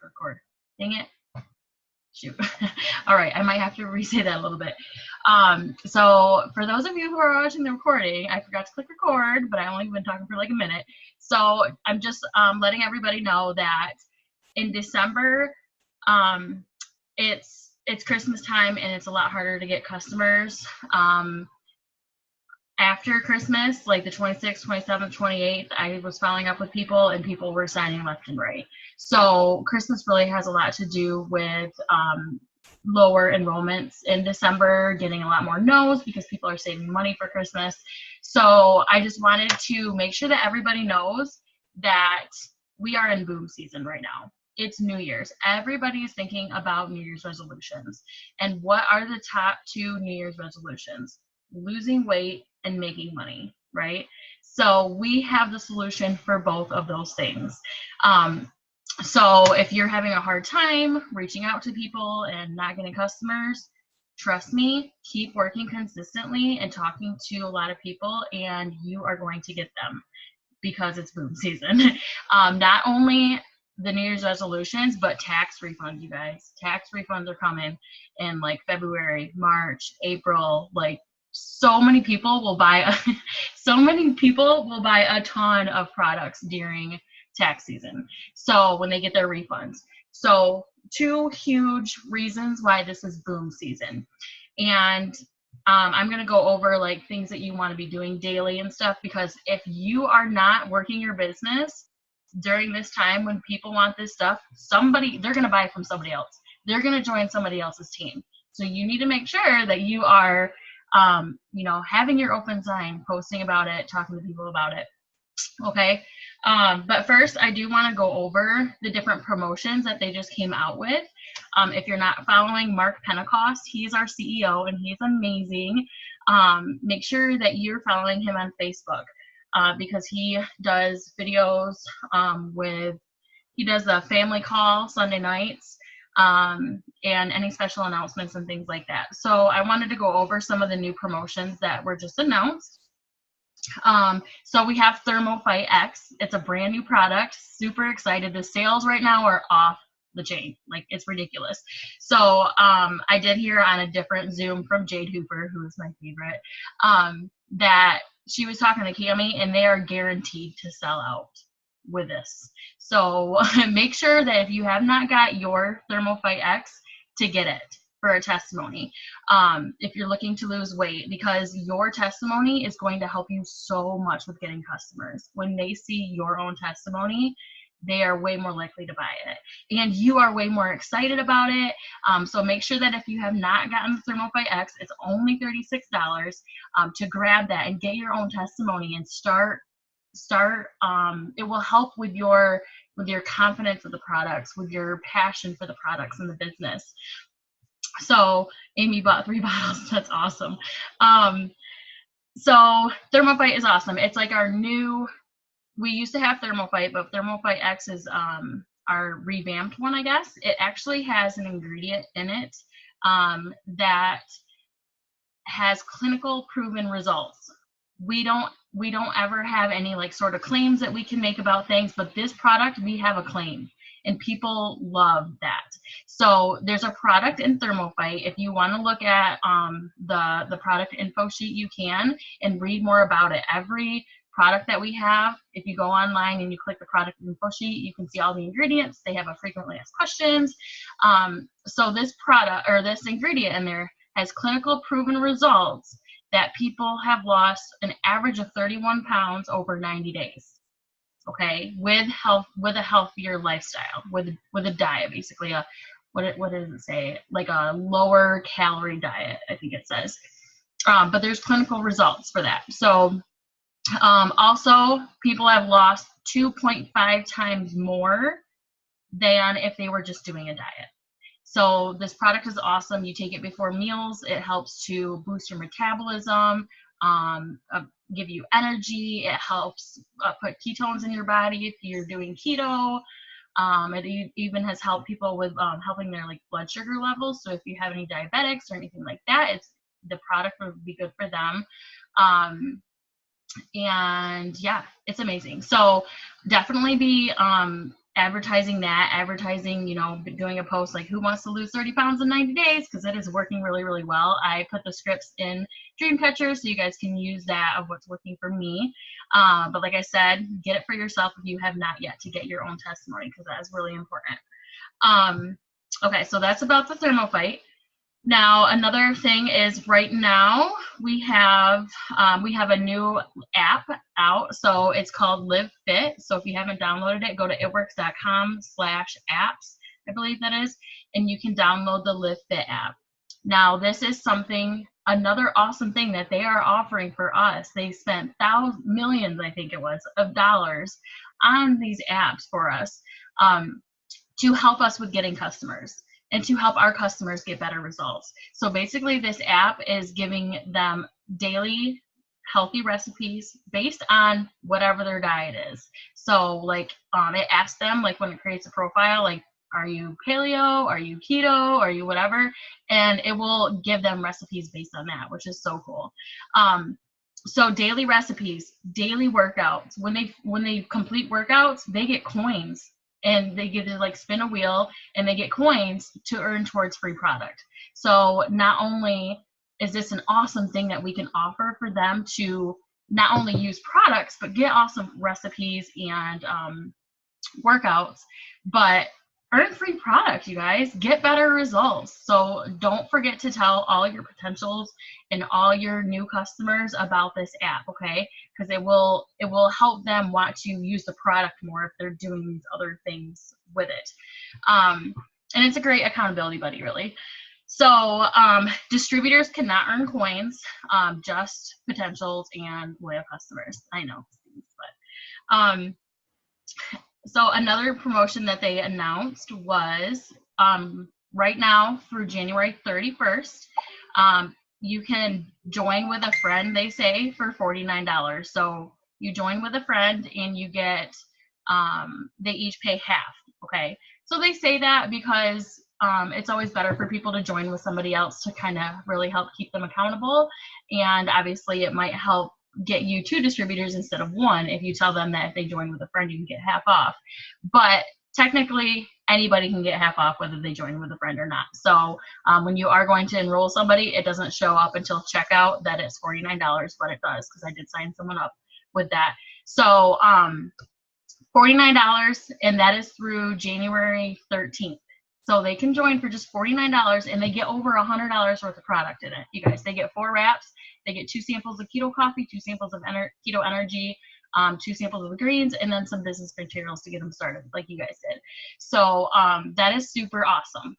record. Dang it. Shoot. All right, I might have to re-say that a little bit. So for those of you who are watching the recording, I forgot to click record, but I only been talking for like a minute. So I'm just letting everybody know that in December, it's Christmas time and it's a lot harder to get customers. After Christmas, like the 26th, 27th, 28th, I was following up with people and people were signing left and right. So Christmas really has a lot to do with lower enrollments in December, getting a lot more no's because people are saving money for Christmas. So I just wanted to make sure that everybody knows that we are in boom season right now. It's New Year's. Everybody is thinking about New Year's resolutions. And what are the top 2 New Year's resolutions? Losing weight and making money, right? So we have the solution for both of those things. So if you're having a hard time reaching out to people and not getting customers, trust me, keep working consistently and talking to a lot of people and you are going to get them because it's boom season. Not only the New Year's resolutions, but tax refunds, you guys. Tax refunds are coming in like February, March, April, like so many people will buy a ton of products during tax season. So when they get their refunds. So 2 huge reasons why this is boom season. And I'm going to go over like things that you want to be doing daily and stuff, because if you are not working your business during this time when people want this stuff, they're going to buy from somebody else. They're going to join somebody else's team. So you need to make sure that you are having your open sign, posting about it, talking to people about it. Okay. But first, I do want to go over the different promotions that they just came out with. If you're not following Mark Pentecost, he's our CEO and he's amazing. Make sure that you're following him on Facebook because he does videos he does a family call Sunday nights. And any special announcements and things like that. So I wanted to go over some of the new promotions that were just announced. So we have ThermoFight X. It's a brand new product. Super excited. The sales right now are off the chain. Like, it's ridiculous. So I did hear on a different Zoom from Jade Hooper, who is my favorite, that she was talking to Cami, and they are guaranteed to sell out with this. So make sure that if you have not got your ThermoFight X, to get it for a testimony. If you're looking to lose weight, because your testimony is going to help you so much with getting customers. When they see your own testimony, they are way more likely to buy it. And you are way more excited about it. So make sure that if you have not gotten the ThermoFight X, it's only $36 to grab that and get your own testimony and start. It will help with your confidence of the products, with your passion for the products and the business. So Amy bought 3 bottles. That's awesome. So ThermoFight is awesome. It's like we used to have ThermoFight, but ThermoFight X is our revamped one, I guess. It actually has an ingredient in it that has clinical proven results. We don't ever have any like sort of claims that we can make about things, but this product, we have a claim and people love that. So there's a product in ThermoFight. If you want to look at the product info sheet, you can, and read more about it. Every product that we have, if you go online and you click the product info sheet, you can see all the ingredients. They have a frequently asked questions. So this product, or this ingredient in there, has clinical proven results that people have lost an average of 31 pounds over 90 days. Okay, with a healthier lifestyle, with a diet, basically what does it say? Like a lower calorie diet, I think it says. But there's clinical results for that. So also, people have lost 2.5 times more than if they were just doing a diet. So this product is awesome. You take it before meals. It helps to boost your metabolism, give you energy. It helps put ketones in your body if you're doing keto. It even has helped people with helping their like blood sugar levels. So if you have any diabetics or anything like that, the product would be good for them. And yeah, it's amazing. So definitely be advertising that, advertising, you know, doing a post like who wants to lose 30 pounds in 90 days, because it is working really, really well. I put the scripts in Dreamcatcher so you guys can use that of what's working for me. But like I said, get it for yourself if you have not yet, to get your own testimony, because that is really important. Okay, so that's about the ThermoFight. Now, another thing is right now we have a new app out. So it's called Live Fit. So if you haven't downloaded it, go to itworks.com/apps, I believe that is, and you can download the Live Fit app. Now, this is another awesome thing that they are offering for us. They spent millions, I think it was, of dollars on these apps for us to help us with getting customers and to help our customers get better results. So basically this app is giving them daily healthy recipes based on whatever their diet is. So like it asks them, like when it creates a profile, like, are you paleo, are you keto, are you whatever, and it will give them recipes based on that, which is so cool. So daily recipes, daily workouts. When they complete workouts, they get coins. And they get to like spin a wheel and they get coins to earn towards free product. So not only is this an awesome thing that we can offer for them to not only use products, but get awesome recipes and workouts, but earn free product, you guys. Get better results. So don't forget to tell all your potentials and all your new customers about this app, okay? Because it will help them want to use the product more if they're doing these other things with it. And it's a great accountability buddy, really. So distributors cannot earn coins, just potentials and loyal customers. I know, but so another promotion that they announced was right now through January 31st, you can join with a friend, they say, for $49. So you join with a friend and you get, they each pay half, okay? So they say that because it's always better for people to join with somebody else to kind of really help keep them accountable. And obviously it might help get you 2 distributors instead of 1 if you tell them that if they join with a friend, you can get half off. But technically, anybody can get half off whether they join with a friend or not. So when you are going to enroll somebody, it doesn't show up until checkout that it's $49, but it does, because I did sign someone up with that. So $49, and that is through January 13th. So they can join for just $49, and they get over $100 worth of product in it. You guys, they get 4 wraps. They get 2 samples of keto coffee, 2 samples of keto energy, 2 samples of the greens, and then some business materials to get them started, like you guys did. So that is super awesome,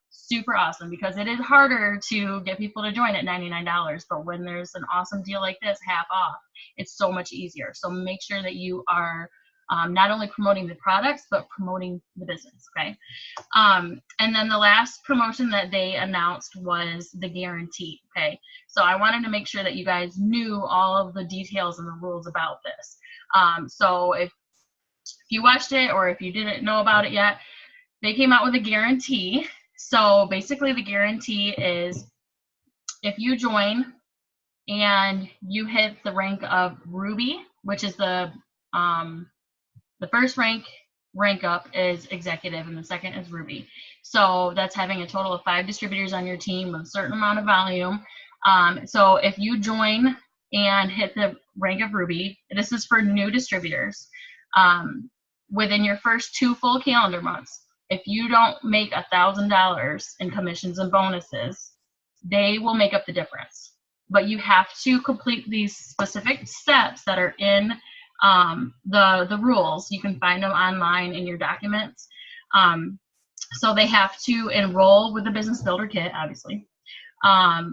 because it is harder to get people to join at $99. But when there's an awesome deal like this, half off, it's so much easier. So make sure that you are not only promoting the products, but promoting the business, okay? And then the last promotion that they announced was the guarantee, okay? So I wanted to make sure that you guys knew all of the details and the rules about this. So if you watched it or if you didn't know about it yet, they came out with a guarantee. So basically the guarantee is if you join and you hit the rank of Ruby, which is the first rank up is executive and the second is Ruby. So that's having a total of 5 distributors on your team with a certain amount of volume. So if you join and hit the rank of Ruby, this is for new distributors, within your first 2 full calendar months, if you don't make $1,000 in commissions and bonuses, they will make up the difference. But you have to complete these specific steps that are in the rules. You can find them online in your documents. So they have to enroll with the Business Builder Kit, obviously.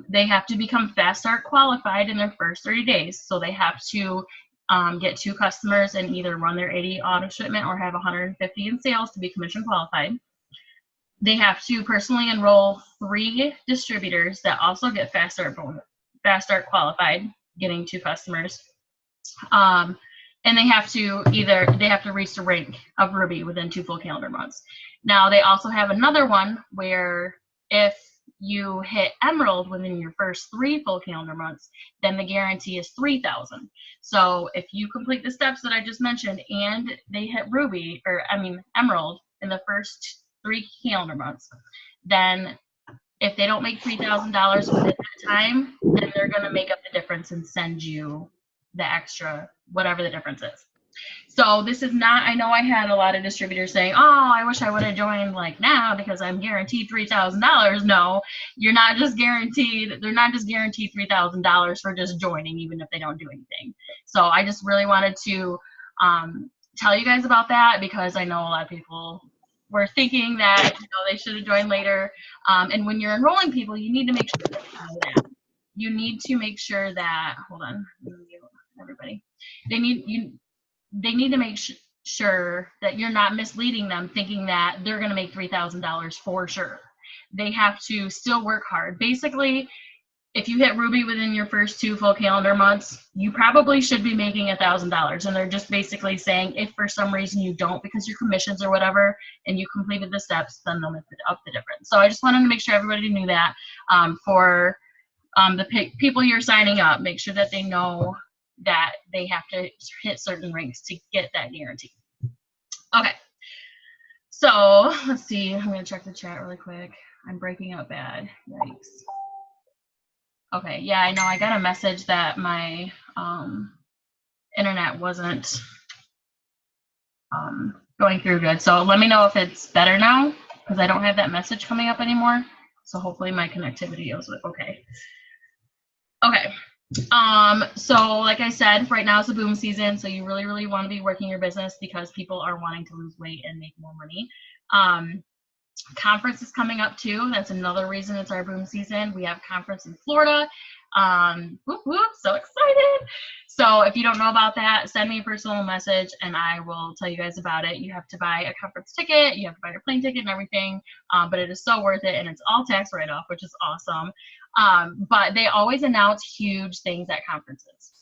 They have to become Fast Start qualified in their first 30 days. So they have to get 2 customers and either run their 80 auto shipment or have 150 in sales to be commission qualified. They have to personally enroll 3 distributors that also get Fast Start qualified, getting 2 customers. And they have to reach the rank of Ruby within 2 full calendar months. Now they also have another one where if you hit Emerald within your first 3 full calendar months, then the guarantee is $3,000. So if you complete the steps that I just mentioned and they hit Emerald, in the first 3 calendar months, then if they don't make $3,000 within that time, then they're going to make up the difference and send you the extra, whatever the difference is. So this is not, I know I had a lot of distributors saying, oh, I wish I would have joined like now because I'm guaranteed $3,000. No, you're not just guaranteed, they're not just guaranteed $3,000 for just joining, even if they don't do anything. So I just really wanted to tell you guys about that because I know a lot of people were thinking that, you know, they should have joined later. And when you're enrolling people, you need to make sure that you know that. You need to make sure that, hold on, everybody. They need to make sure that you're not misleading them thinking that they're going to make $3,000 for sure. They have to still work hard. Basically, if you hit Ruby within your first 2 full calendar months, you probably should be making $1,000. And they're just basically saying if for some reason you don't because your commissions or whatever, and you completed the steps, then they'll make up the difference. So I just wanted to make sure everybody knew that for the people you're signing up, make sure that they know that they have to hit certain ranks to get that guarantee. Okay, so let's see. I'm going to check the chat really quick. I'm breaking up bad. Yikes. Okay, yeah, I know. I got a message that my internet wasn't going through good. So let me know if it's better now because I don't have that message coming up anymore. So hopefully my connectivity is okay. Okay. So like I said, right now is the boom season, so you really want to be working your business because people are wanting to lose weight and make more money. Conference is coming up too. That's another reason it's our boom season. We have conference in Florida. Whoop, whoop, so excited. So if you don't know about that, send me a personal message and I will tell you guys about it. You have to buy a conference ticket, you have to buy your plane ticket and everything, but it is so worth it and it's all tax write-off, which is awesome. But they always announce huge things at conferences.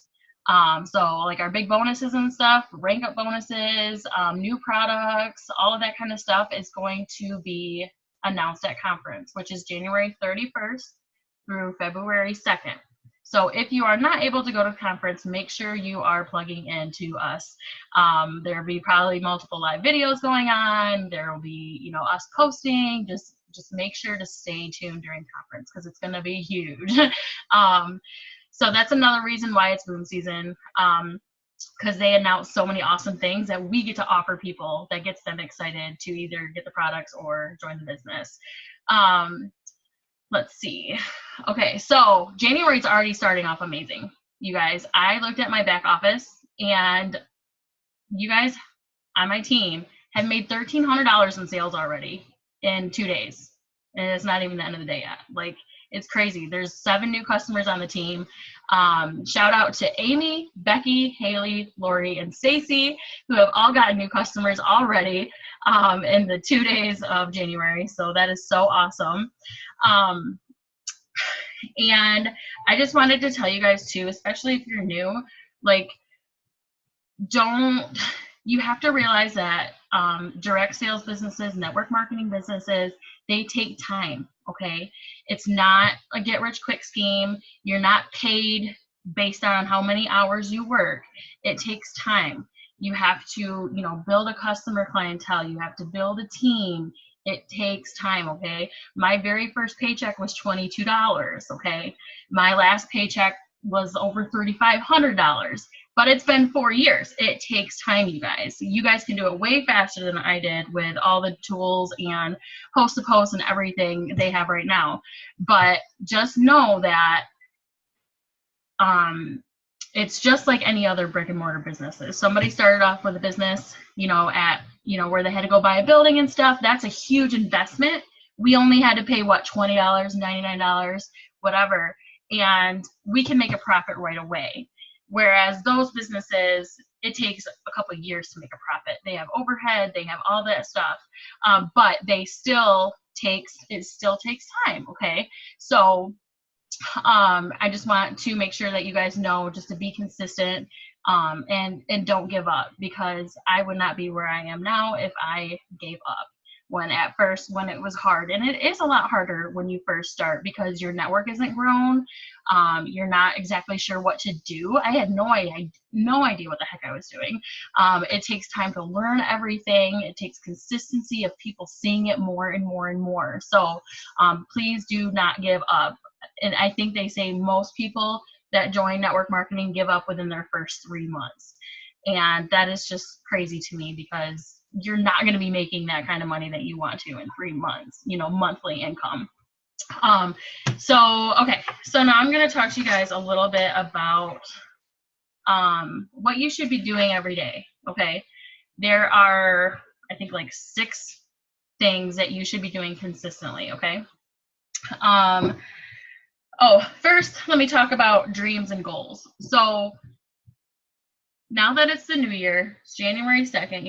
So like our big bonuses and stuff, rank up bonuses, new products, all of that kind of stuff is going to be announced at conference, which is January 31st through February 2nd. So if you are not able to go to conference, make sure you are plugging into us. There'll be probably multiple live videos going on. There will be, you know, us posting. Just make sure to stay tuned during conference because it's going to be huge. So that's another reason why it's boom season, because they announce so many awesome things that we get to offer people that gets them excited to either get the products or join the business. Let's see. Okay, so January is already starting off amazing. You guys, I looked at my back office and you guys on my team have made $1,300 in sales already in 2 days. And it's not even the end of the day yet. Like, it's crazy. There's 7 new customers on the team. Shout out to Amy, Becky, Haley, Lori, and Stacy, who have all gotten new customers already in the 2 days of January. So that is so awesome. And I just wanted to tell you guys too, especially if you're new, like, you have to realize that direct sales businesses, network marketing businesses, they take time, okay? It's not a get-rich-quick scheme. You're not paid based on how many hours you work. It takes time. You have to, you know, build a customer clientele. You have to build a team. It takes time, okay? My very first paycheck was $22, okay? My last paycheck was over $3,500. But it's been 4 years. It takes time, you guys. You guys can do it way faster than I did with all the tools and post-to-post and everything they have right now. But just know that it's just like any other brick and mortar businesses. Somebody started off with a business, you know, where they had to go buy a building and stuff. That's a huge investment. We only had to pay, what, $20, $99, whatever. And we can make a profit right away. Whereas those businesses, it takes a couple of years to make a profit. They have overhead, they have all that stuff, but it still takes time, okay? So I just want to make sure that you guys know just to be consistent and don't give up, because I would not be where I am now if I gave up. when it was hard. And it is a lot harder when you first start because your network isn't grown. You're not exactly sure what to do. I had no idea what the heck I was doing. It takes time to learn everything. It takes consistency of people seeing it more and more and more. So please do not give up. And I think they say most people that join network marketing give up within their first 3 months. And that is just crazy to me because you're not going to be making that kind of money that you want to in 3 months, monthly income. Okay, so now I'm going to talk to you guys a little bit about what you should be doing every day. Okay, there are, I think, like 6 things that you should be doing consistently. Okay. First, let me talk about dreams and goals. So now that it's the new year, it's January 2nd,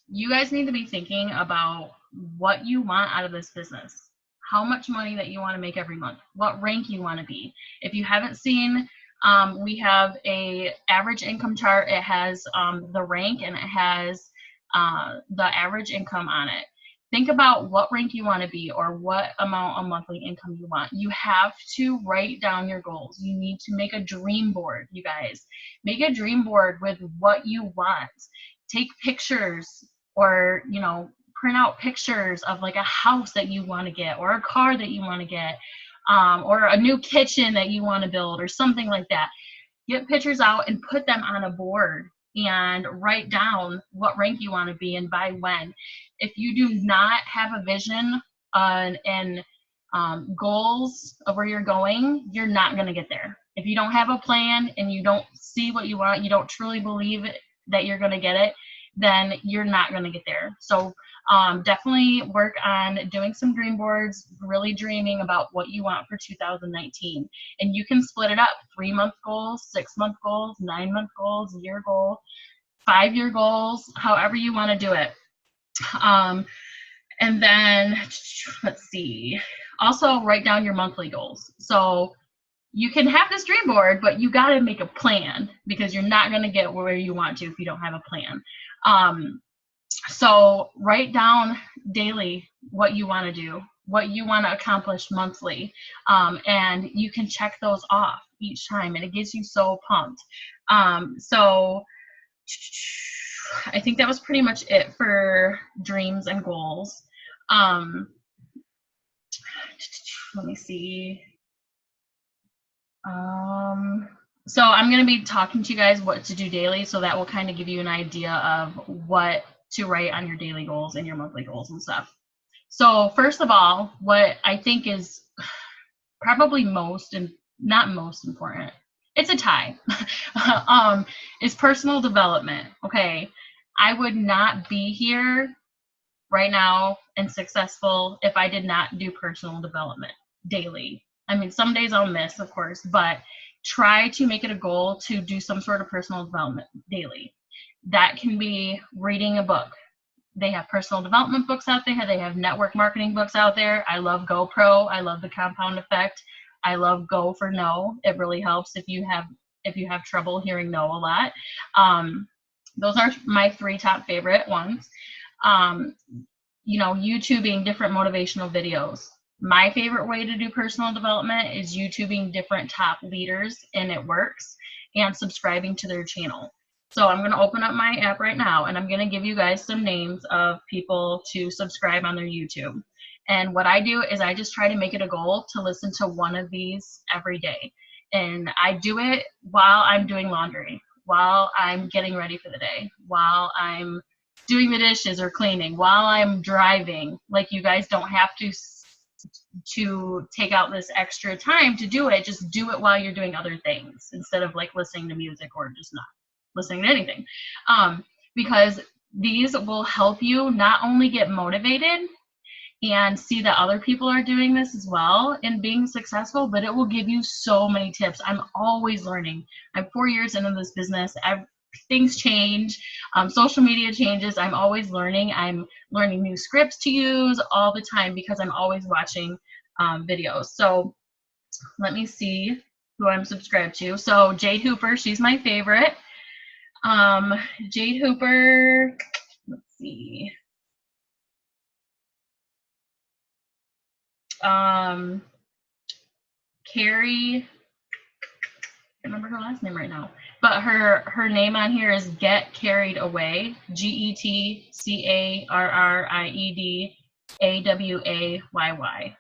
you guys need to be thinking about what you want out of this business, how much money that you want to make every month, what rank you want to be. If you haven't seen, we have a average income chart. It has the rank and it has the average income on it. Think about what rank you want to be or what amount of monthly income you want. You have to write down your goals. You need to make a dream board, you guys. Make a dream board with what you want. Take pictures or, print out pictures of like a house that you want to get or a car that you want to get or a new kitchen that you want to build or something like that. Get pictures out and put them on a board and write down what rank you want to be and by when. If you do not have a vision and goals of where you're going, you're not going to get there. If you don't have a plan and you don't see what you want, you don't truly believe that you're going to get it, then you're not going to get there. So definitely work on doing some dream boards, really dreaming about what you want for 2019. And you can split it up, 3-month goals, 6-month goals, 9-month goals, year goal, 5-year goals, however you want to do it. And then let's see, also write down your monthly goals. So you can have this dream board, but you got to make a plan because you're not going to get where you want to if you don't have a plan. So write down daily what you want to do, what you want to accomplish monthly, and you can check those off each time, and it gets you so pumped. So I think that was pretty much it for dreams and goals. Let me see. So I'm going to be talking to you guys what to do daily, so that will kind of give you an idea of what to write on your daily goals and your monthly goals and stuff. So first of all, what I think is probably not most important, it's a tie, is personal development. Okay, I would not be here right now and successful if I did not do personal development daily. I mean, some days I'll miss, of course, but try to make it a goal to do some sort of personal development daily. That can be reading a book. They have personal development books out there. They have network marketing books out there. I love GoPro. I love the compound effect. I love Go for No. It really helps if you have trouble hearing no a lot. Those are my 3 top favorite ones. YouTubing different motivational videos. My favorite way to do personal development is YouTubing different top leaders, and it works, and subscribing to their channel. So I'm going to open up my app right now, and I'm going to give you guys some names of people to subscribe on their YouTube. And what I do is I just try to make it a goal to listen to one of these every day. And I do it while I'm doing laundry, while I'm getting ready for the day, while I'm doing the dishes or cleaning, while I'm driving. Like, you guys don't have to take out this extra time to do it. Just do it while you're doing other things instead of like listening to music or just not listening to anything. Because these will help you not only get motivated and see that other people are doing this as well and being successful, but it will give you so many tips. I'm always learning. I'm 4 years into this business. Things change, social media changes. I'm always learning. I'm learning new scripts to use all the time because I'm always watching videos. So let me see who I'm subscribed to. So Jade Hooper, she's my favorite. Jade Hooper, let's see. Carrie, I remember her last name right now, but her name on here is Get Carried Away, GetCarriedAwayy.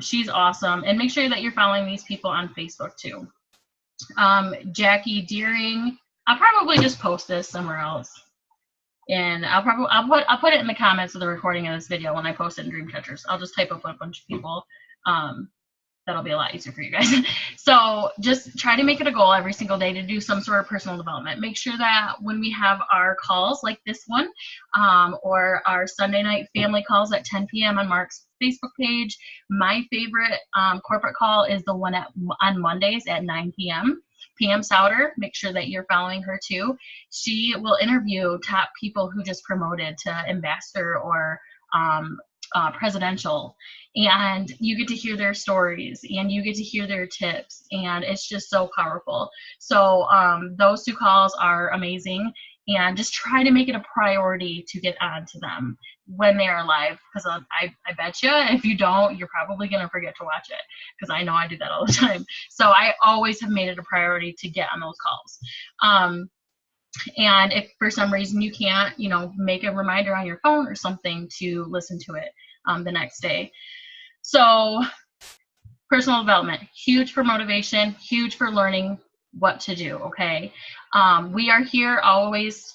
She's awesome, and make sure that you're following these people on Facebook too. Jackie Deering, I'll probably just post this somewhere else, and I'll put it in the comments of the recording of this video when I post it in Dreamcatchers. I'll just type up a bunch of people. That'll be a lot easier for you guys. So just try to make it a goal every single day to do some sort of personal development. Make sure that when we have our calls like this one, or our Sunday night family calls at 10 p.m. on Mark's Facebook page, my favorite corporate call is the one on Mondays at 9 p.m. Pam Souter, make sure that you're following her too. She will interview top people who just promoted to ambassador or presidential, and you get to hear their stories and you get to hear their tips, and it's just so powerful. So those two calls are amazing, and just try to make it a priority to get onto them when they are live, because I bet you if you don't, you're probably going to forget to watch it, because I know I do that all the time. So I always have made it a priority to get on those calls. And if for some reason you can't, make a reminder on your phone or something to listen to it the next day. So personal development, huge for motivation, huge for learning what to do, okay? We are here always,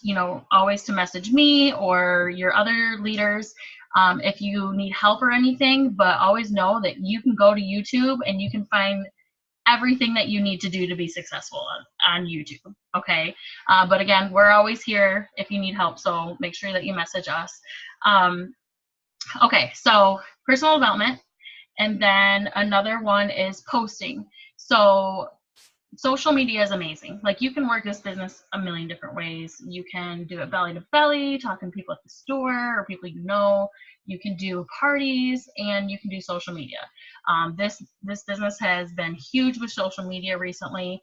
always to message me or your other leaders if you need help or anything, but always know that you can go to YouTube and you can find everything that you need to do to be successful on YouTube, okay? But again, we're always here if you need help, so make sure that you message us. Okay, so personal development, and then another one is posting. So social media is amazing. Like, you can work this business a million different ways. You can do it belly to belly, talking to people at the store or people you know. You can do parties, and you can do social media. This business has been huge with social media recently.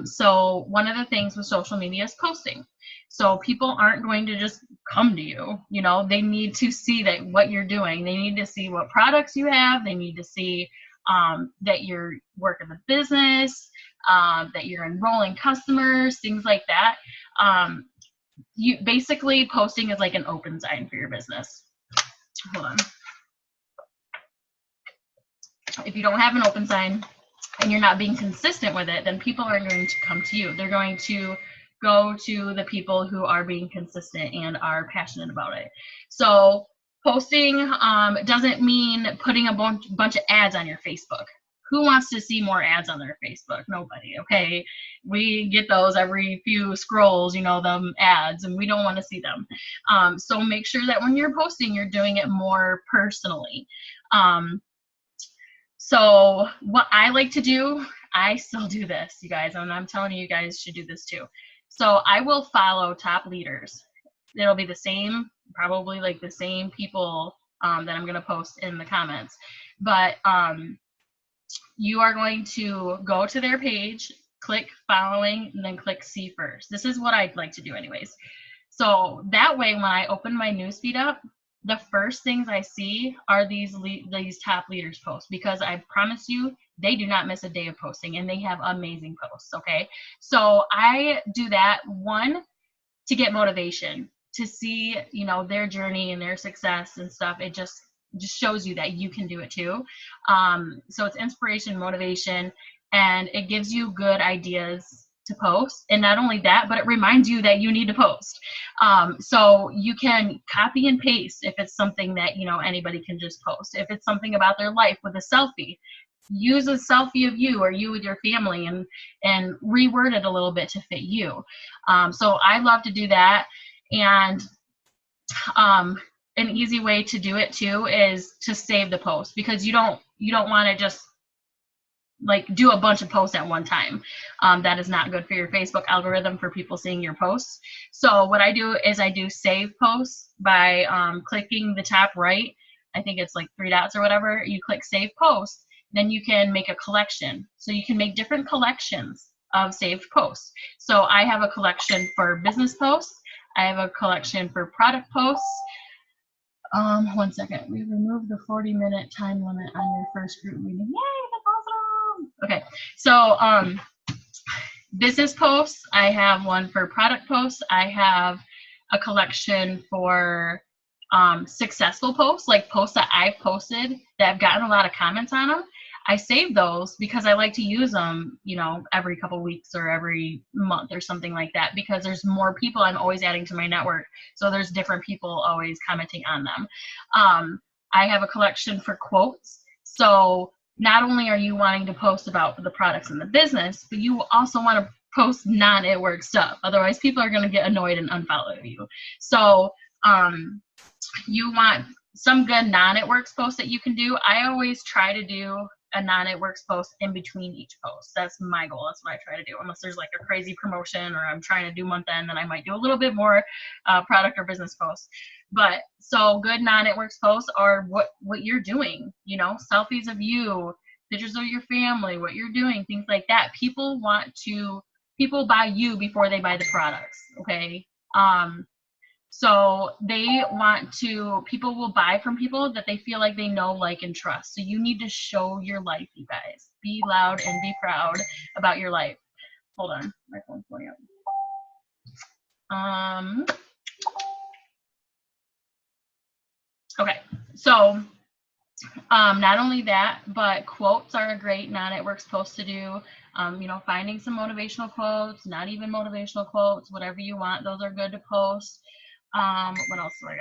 So one of the things with social media is posting. So people aren't going to just come to you. They need to see that what you're doing. They need to see what products you have. They need to see that you're working the business, that you're enrolling customers, things like that. You basically, posting is like an open sign for your business. Hold on. If you don't have an open sign and you're not being consistent with it, then people are going to come to you. They're going to go to the people who are being consistent and are passionate about it. So posting doesn't mean putting a bunch of ads on your Facebook. Who wants to see more ads on their Facebook? Nobody, okay? We get those every few scrolls, them ads, and we don't want to see them. So make sure that when you're posting, you're doing it more personally. So what I like to do, I still do this, you guys, and I'm telling you, you guys should do this too. So I will follow top leaders. It'll be the same, probably like the same people that I'm going to post in the comments. But you are going to go to their page, click following, and then click see first. This is what I'd like to do anyways. So that way, when I open my newsfeed up, the first things I see are these top leaders posts, because I promise you, they do not miss a day of posting, and they have amazing posts, okay? So I do that, one, to get motivation, to see, their journey and their success and stuff. It just shows you that you can do it too. So it's inspiration, motivation, and it gives you good ideas to post. And not only that, but it reminds you that you need to post. So you can copy and paste if it's something that, anybody can just post. If it's something about their life with a selfie, use a selfie of you or you with your family and reword it a little bit to fit you. So I love to do that. And an easy way to do it too is to save the post, because you don't want to just like do a bunch of posts at one time. That is not good for your Facebook algorithm, for people seeing your posts. So what I do is I do save posts by clicking the top right. I think it's like 3 dots or whatever. You click save post, then you can make a collection. So you can make different collections of saved posts. So I have a collection for business posts. I have a collection for product posts. 1 second. We removed the 40-minute time limit on your first group meeting. Yay, that's awesome. Okay, so business posts, I have one for product posts. I have a collection for successful posts, like posts that I've posted that have gotten a lot of comments on them. I save those because I like to use them, you know, every couple weeks or every month or something like that, because there's more people I'm always adding to my network. So there's different people always commenting on them. I have a collection for quotes. So not only are you wanting to post about the products in the business, but you also want to post non-it work stuff. Otherwise, people are going to get annoyed and unfollow you. So you want some good non-it works posts that you can do. I always try to do a non-it works post in between each post. That's my goal. That's what I try to do. Unless there's like a crazy promotion or I'm trying to do month end, then I might do a little bit more product or business posts. But so good non-it works posts are what you're doing, you know, selfies of you, pictures of your family, what you're doing, things like that. People buy you before they buy the products. Okay. So people will buy from people that they feel like they know, like, and trust. So you need to show your life, you guys. Be loud and be proud about your life. Hold on, my phone's going up. Okay, so not only that, but quotes are a great non-it works post to do. You know, finding some motivational quotes, not even motivational quotes, whatever you want, those are good to post. What else do I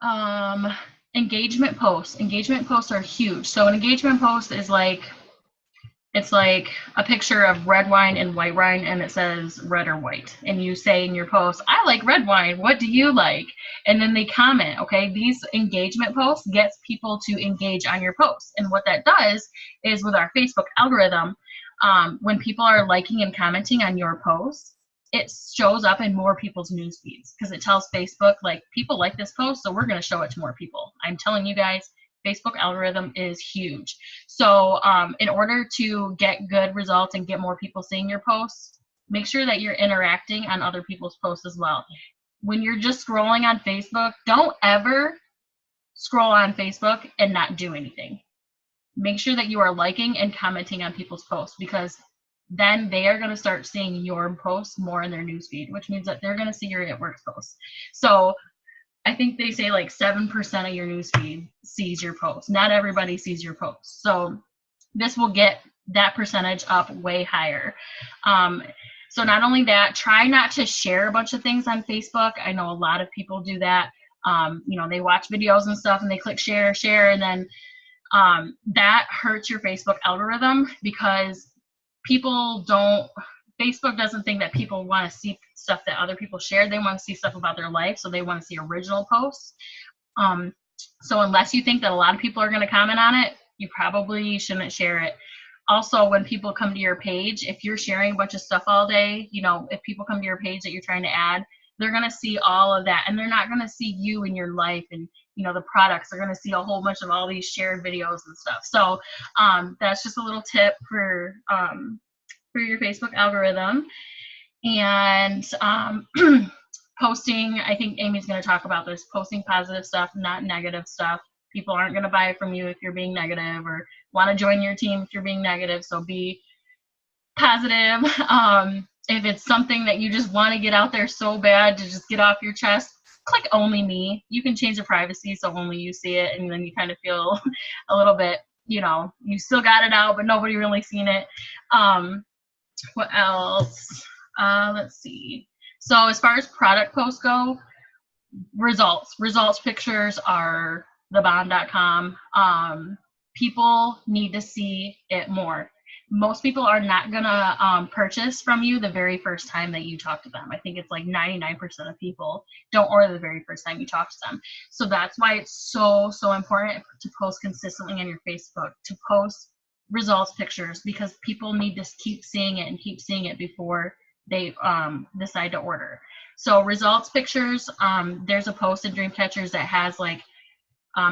got? Engagement posts. Engagement posts are huge. So an engagement post is like, it's like a picture of red wine and white wine, and it says red or white. And you say in your post, I like red wine. What do you like? And then they comment, okay? These engagement posts gets people to engage on your posts. And what that does is with our Facebook algorithm, when people are liking and commenting on your posts, it shows up in more people's news feeds because it tells Facebook, like, people like this post, so we're going to show it to more people. I'm telling you guys, Facebook algorithm is huge. So in order to get good results and get more people seeing your posts, make sure that you're interacting on other people's posts as well. When you're just scrolling on Facebook, don't ever scroll on Facebook and not do anything. Make sure that you are liking and commenting on people's posts, because then they are going to start seeing your posts more in their newsfeed, which means that they're going to see your It Works posts. So I think they say like 7% of your newsfeed sees your posts. Not everybody sees your posts. So this will get that percentage up way higher. So not only that, try not to share a bunch of things on Facebook. I know a lot of people do that. You know, they watch videos and stuff and they click share, and then that hurts your Facebook algorithm, because Facebook doesn't think that people want to see stuff that other people share. They want to see stuff about their life, so they want to see original posts. So unless you think that a lot of people are going to comment on it, you probably shouldn't share it. Also, when people come to your page, if you're sharing a bunch of stuff all day, you know, if people come to your page that you're trying to add, they're going to see all of that, and they're not going to see you and your life and, you know, the products. They're going to see a whole bunch of all these shared videos and stuff. So that's just a little tip for your Facebook algorithm. And posting, I think Amy's going to talk about this, posting positive stuff, not negative stuff. People aren't going to buy from you if you're being negative, or want to join your team if you're being negative. So be positive. If it's something that you just want to get out there so bad to just get off your chest, click only me. You can change the privacy so only you see it, and then you kind of feel a little bit, you know, you still got it out, but nobody really seen it. What else? Let's see. So as far as product posts go, results pictures are thebomb.com. People need to see it more. Most people are not gonna purchase from you the very first time that you talk to them. I think it's like 99% of people don't order the very first time you talk to them. So that's why it's so important to post consistently on your Facebook, to post results pictures, because people need to keep seeing it before they decide to order. So results pictures, there's a post in Dreamcatchers that has like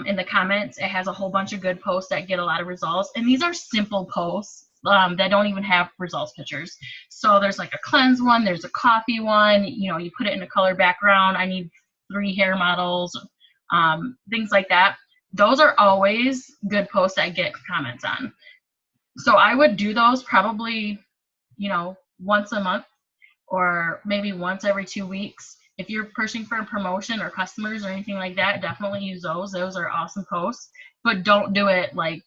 in the comments, it has a whole bunch of good posts that get a lot of results, and these are simple posts that don't even have results pictures. So there's like a cleanse one, there's a coffee one, you know, you put it in a color background. I need 3 hair models, things like that. Those are always good posts that get comments on. So I would do those probably, once a month or maybe once every 2 weeks. If you're pushing for a promotion or customers or anything like that, definitely use those. Those are awesome posts, but don't do it like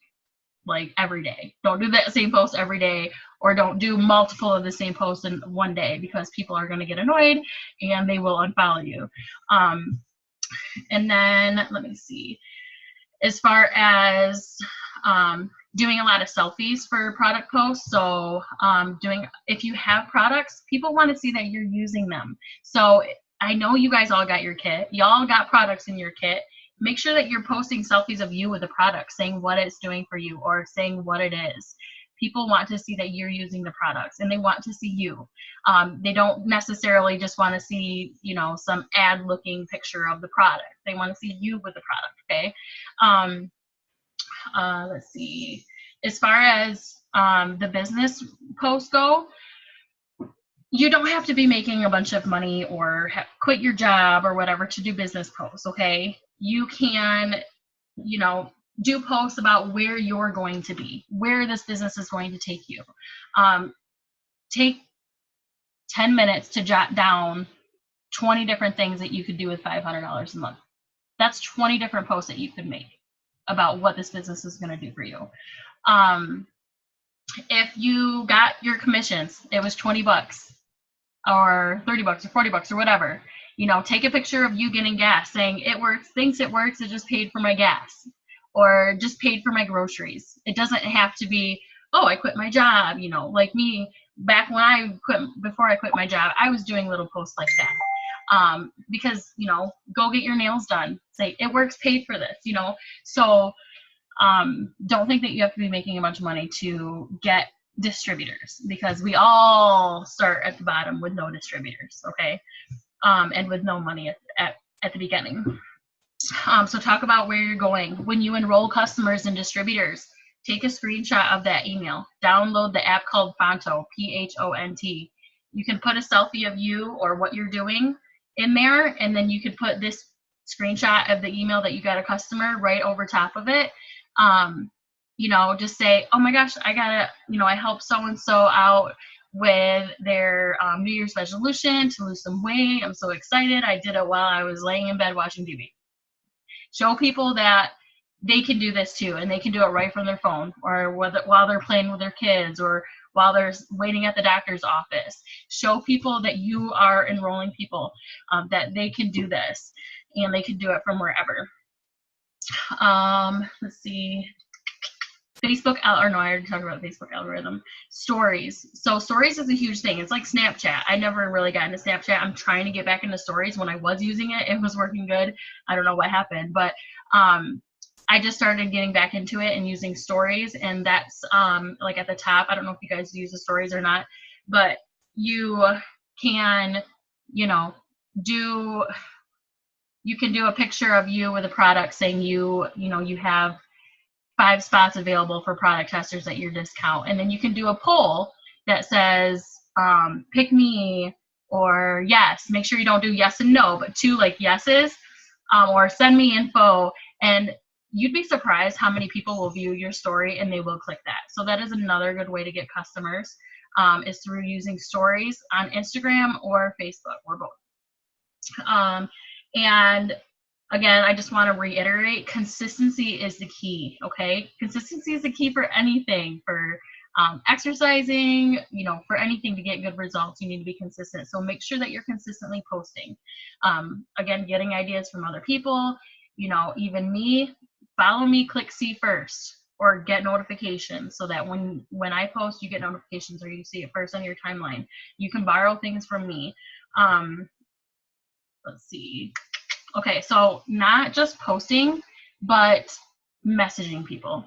every day. Don't do that same post every day, or don't do multiple of the same posts in one day, because people are going to get annoyed and they will unfollow you. And then let me see. As far as doing a lot of selfies for product posts, so if you have products, people want to see that you're using them. So I know you guys all got your kit. Y'all got products in your kit. Make sure that you're posting selfies of you with the product, saying what it's doing for you or saying what it is. People want to see that you're using the products, and they want to see you. They don't necessarily just want to see, some ad-looking picture of the product. They want to see you with the product, okay? Let's see. As far as the business posts go, you don't have to be making a bunch of money or quit your job or whatever to do business posts, okay? You can, do posts about where you're going to be, where this business is going to take you. Take 10 minutes to jot down 20 different things that you could do with $500 a month. That's 20 different posts that you could make about what this business is going to do for you. If you got your commissions, it was 20 bucks or 30 bucks or 40 bucks or whatever. Take a picture of you getting gas, saying it works, thinks it works, it just paid for my gas or just paid for my groceries. It doesn't have to be, oh, I quit my job. Like me, back when before I quit my job, I was doing little posts like that. Because, go get your nails done. Say it works, paid for this, So don't think that you have to be making a bunch of money to get distributors, because we all start at the bottom with no distributors, okay? And with no money at the beginning. So talk about where you're going. When you enroll customers and distributors, take a screenshot of that email. Download the app called Phonto, P-H-O-N-T. You can put a selfie of you or what you're doing in there, and then you could put this screenshot of the email that you got a customer right over top of it. Just say, oh my gosh, I helped so-and-so out with their New Year's resolution to lose some weight. I'm so excited. I did it while I was laying in bed watching TV. Show people that they can do this too, and they can do it right from their phone, or while they're playing with their kids, or while they're waiting at the doctor's office. Show people that you are enrolling people, that they can do this, and they can do it from wherever. Let's see. Facebook, I already talked about Facebook algorithm. Stories. So stories is a huge thing. It's like Snapchat. I never really got into Snapchat. I'm trying to get back into stories. When I was using it, it was working good. I don't know what happened, but I just started getting back into it and using stories, and that's like at the top. I don't know if you guys use the stories or not, but you can, do a picture of you with a product, saying you have 5 spots available for product testers at your discount. And then you can do a poll that says, pick me, or yes. Make sure you don't do yes and no, but 2 like yeses, or send me info. And you'd be surprised how many people will view your story and they will click that. So that is another good way to get customers, is through using stories on Instagram or Facebook, or both. And again, I just want to reiterate, consistency is the key, okay? Consistency is the key for anything, for exercising, for anything. To get good results, you need to be consistent. So make sure that you're consistently posting. Again, getting ideas from other people, even me, follow me, click see first, or get notifications, so that when I post, you get notifications, or you see it first on your timeline. You can borrow things from me. Let's see. Okay, so not just posting, but messaging people.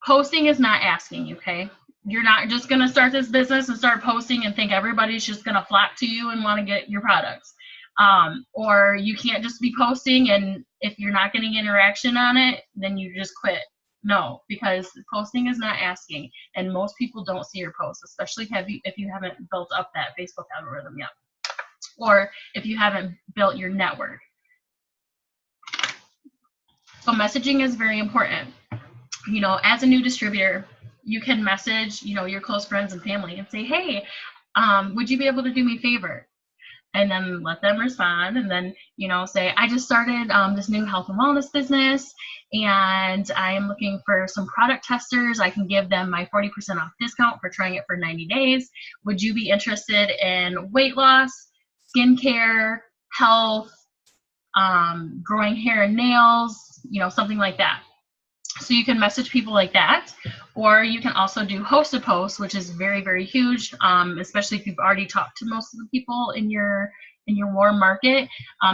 Posting is not asking, okay? You're not just going to start this business and start posting and think everybody's just going to flock to you and want to get your products. Or you can't just be posting, and if you're not getting interaction on it, then you just quit. No, because posting is not asking, and most people don't see your posts, especially if you haven't built up that Facebook algorithm yet, or if you haven't built your network. So messaging is very important. You know, as a new distributor, you can message, you know, your close friends and family and say, hey, would you be able to do me a favor? And then let them respond, and then, you know, say, I just started this new health and wellness business, and I am looking for some product testers. I can give them my 40% off discount for trying it for 90 days. Would you be interested in weight loss, skincare, health, growing hair and nails, you know, something like that? So you can message people like that, or you can also do host a post, which is very, very huge, especially if you've already talked to most of the people in your warm market.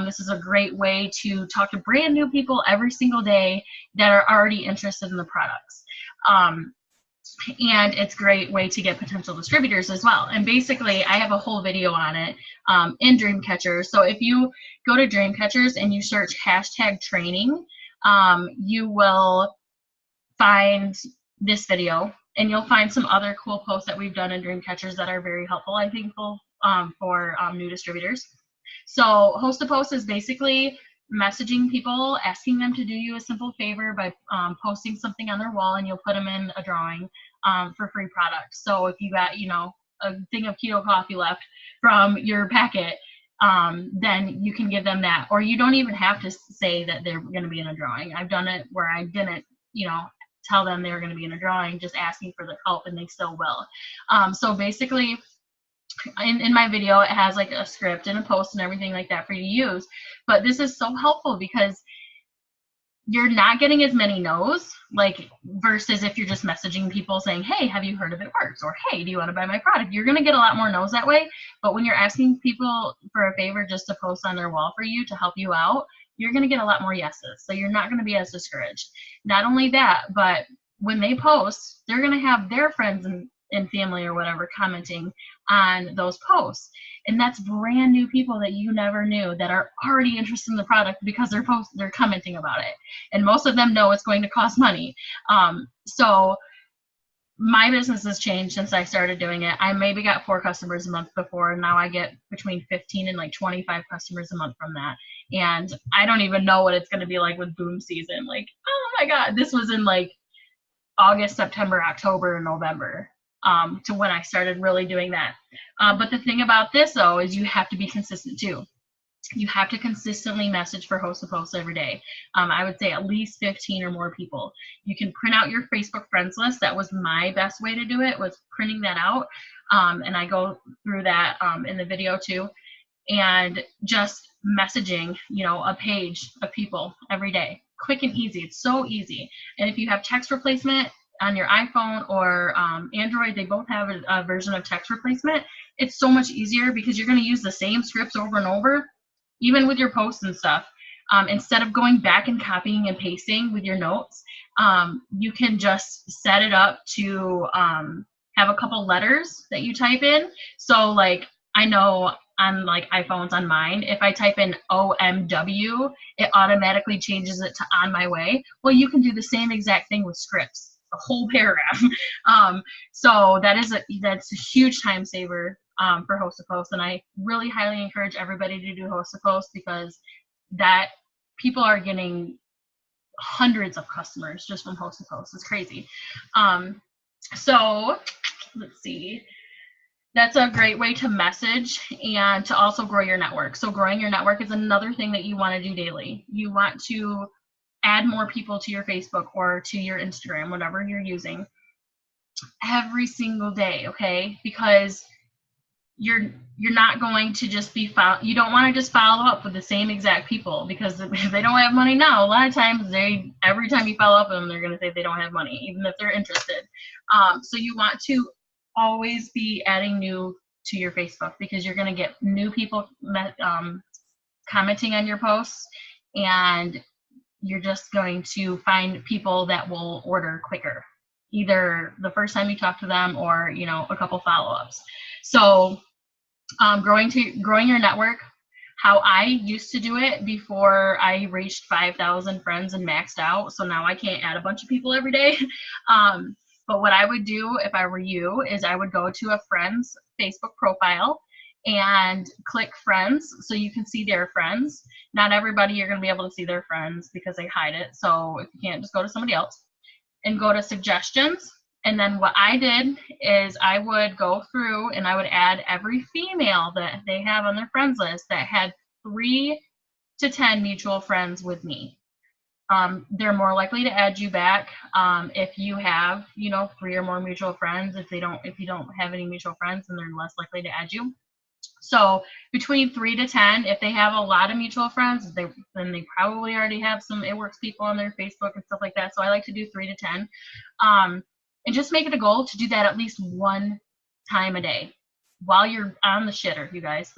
This is a great way to talk to brand new people every single day that are already interested in the products. And it's a great way to get potential distributors as well. And basically, I have a whole video on it in Dreamcatchers. So if you go to Dreamcatchers and you search #training, you will find this video, and you'll find some other cool posts that we've done in Dreamcatchers that are very helpful, I think, for new distributors. So host a post is basically messaging people, asking them to do you a simple favor by posting something on their wall, and you'll put them in a drawing for free products. So if you got, you know, a thing of keto coffee left from your packet, then you can give them that. Or you don't even have to say that they're going to be in a drawing. I've done it where I didn't, you know, tell them they were going to be in a drawing, just asking for the help, and they still will. So basically, in my video, it has like a script and a post and everything like that for you to use. But this is so helpful because you're not getting as many no's, like, versus if you're just messaging people saying, hey, have you heard of It Works? Or, hey, do you want to buy my product? You're going to get a lot more no's that way. But when you're asking people for a favor just to post on their wall for you to help you out, you're going to get a lot more yeses. So you're not going to be as discouraged. Not only that, but when they post, they're going to have their friends and family or whatever commenting on those posts. And that's brand new people that you never knew that are already interested in the product because they're commenting about it. And most of them know it's going to cost money. So my business has changed since I started doing it. I maybe got 4 customers a month before, and now I get between 15 and like 25 customers a month from that. And I don't even know what it's going to be like with boom season. Like, oh my God, this was in like August, September, October, and November to when I started really doing that. But the thing about this, though, is you have to be consistent too. You have to consistently message for host to post every day. I would say at least 15 or more people. You can print out your Facebook friends list. That was my best way to do it, was printing that out. And I go through that in the video too. And just messaging, you know, a page of people every day. Quick and easy. It's so easy. And if you have text replacement on your iPhone or Android, they both have a version of text replacement. It's so much easier because you're going to use the same scripts over and over, even with your posts and stuff. Instead of going back and copying and pasting with your notes, you can just set it up to have a couple letters that you type in. So like, I know on like iPhones on mine, if I type in OMW, it automatically changes it to On My Way. Well, you can do the same exact thing with scripts, a whole paragraph. So that's a huge time saver for host to post, and I really highly encourage everybody to do host to post because that people are getting hundreds of customers just from host to post. It's crazy. So let's see. That's a great way to message and to also grow your network. So growing your network is another thing that you want to do daily. You want to add more people to your Facebook or to your Instagram, whatever you're using, every single day, okay? Because you're not going to just be you don't want to just follow up with the same exact people, because if they don't have money now, a lot of times every time you follow up with them, they're going to say they don't have money, even if they're interested. So you want to always be adding new to your Facebook, because you're going to get new people commenting on your posts, and you're just going to find people that will order quicker, either the first time you talk to them or, you know, a couple follow-ups. So growing your network, how I used to do it before I reached 5,000 friends and maxed out. So now I can't add a bunch of people every day. But what I would do if I were you is I would go to a friend's Facebook profile and click friends so you can see their friends. Not everybody you're going to be able to see their friends because they hide it. So if you can't, just go to somebody else and go to suggestions. And then what I did is I would go through and I would add every female that they have on their friends list that had 3 to 10 mutual friends with me. They're more likely to add you back if you have, 3 or more mutual friends. If you don't have any mutual friends, then they're less likely to add you. So between 3 to 10, if they have a lot of mutual friends, then they probably already have some It Works people on their Facebook and stuff like that. So I like to do 3 to 10. And just make it a goal to do that at least 1 time a day while you're on the shitter, you guys.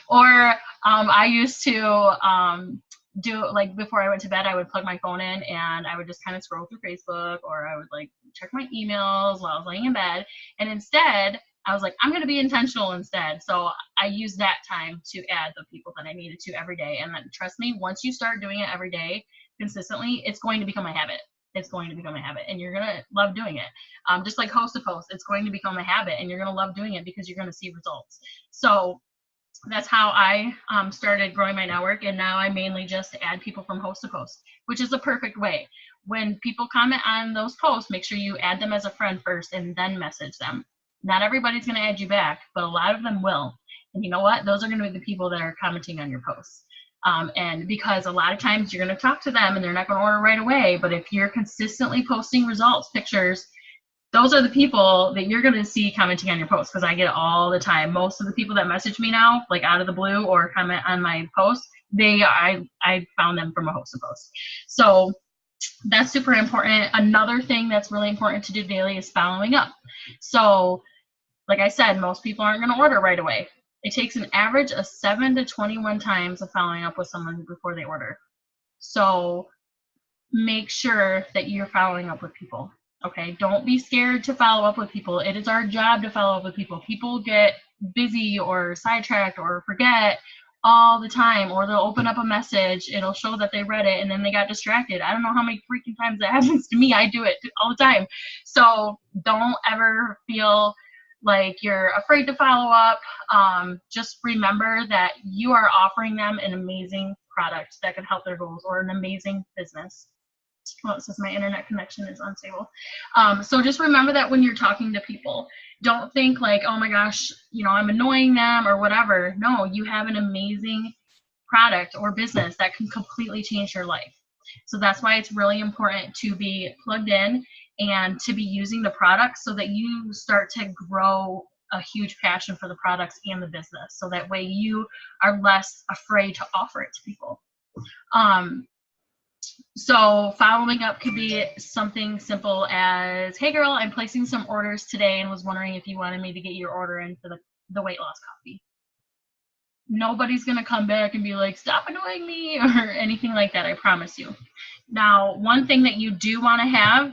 I used to do, like, before I went to bed, I would plug my phone in and I would just kind of scroll through Facebook, or I would like check my emails while I was laying in bed. And instead, I was like, I'm going to be intentional instead. So I used that time to add the people that I needed to every day. And then, trust me, once you start doing it every day consistently, it's going to become a habit. It's going to become a habit, and you're going to love doing it. Just like host a post, it's going to become a habit, and you're going to love doing it because you're going to see results. So that's how I started growing my network, and now I mainly just add people from host to post, which is a perfect way. When people comment on those posts, make sure you add them as a friend first and then message them. Not everybody's going to add you back, but a lot of them will. And you know what? Those are going to be the people that are commenting on your posts. And because a lot of times you're going to talk to them and they're not going to order right away, but if you're consistently posting results, pictures, those are the people that you're going to see commenting on your posts, because I get it all the time. Most of the people that message me now, like out of the blue, or comment on my posts, I found them from a host of posts. So that's super important. Another thing that's really important to do daily is following up. So like I said, most people aren't going to order right away. It takes an average of 7 to 21 times of following up with someone before they order. So make sure that you're following up with people. Okay, don't be scared to follow up with people. It is our job to follow up with people. People get busy or sidetracked or forget all the time, or they'll open up a message, it'll show that they read it, and then they got distracted. I don't know how many freaking times that happens to me. I do it all the time. So don't ever feel like you're afraid to follow up. Just remember that you are offering them an amazing product that could help their goals, or an amazing business. Well, it says my internet connection is unstable. So just remember that when you're talking to people, don't think like, oh my gosh, I'm annoying them or whatever. No, you have an amazing product or business that can completely change your life. So that's why it's really important to be plugged in and to be using the products, so that you start to grow a huge passion for the products and the business. So that way you are less afraid to offer it to people. So following up could be something simple as, hey girl, I'm placing some orders today and was wondering if you wanted me to get your order in for the weight loss coffee. Nobody's going to come back and be like, stop annoying me or anything like that, I promise you. Now, one thing that you do want to have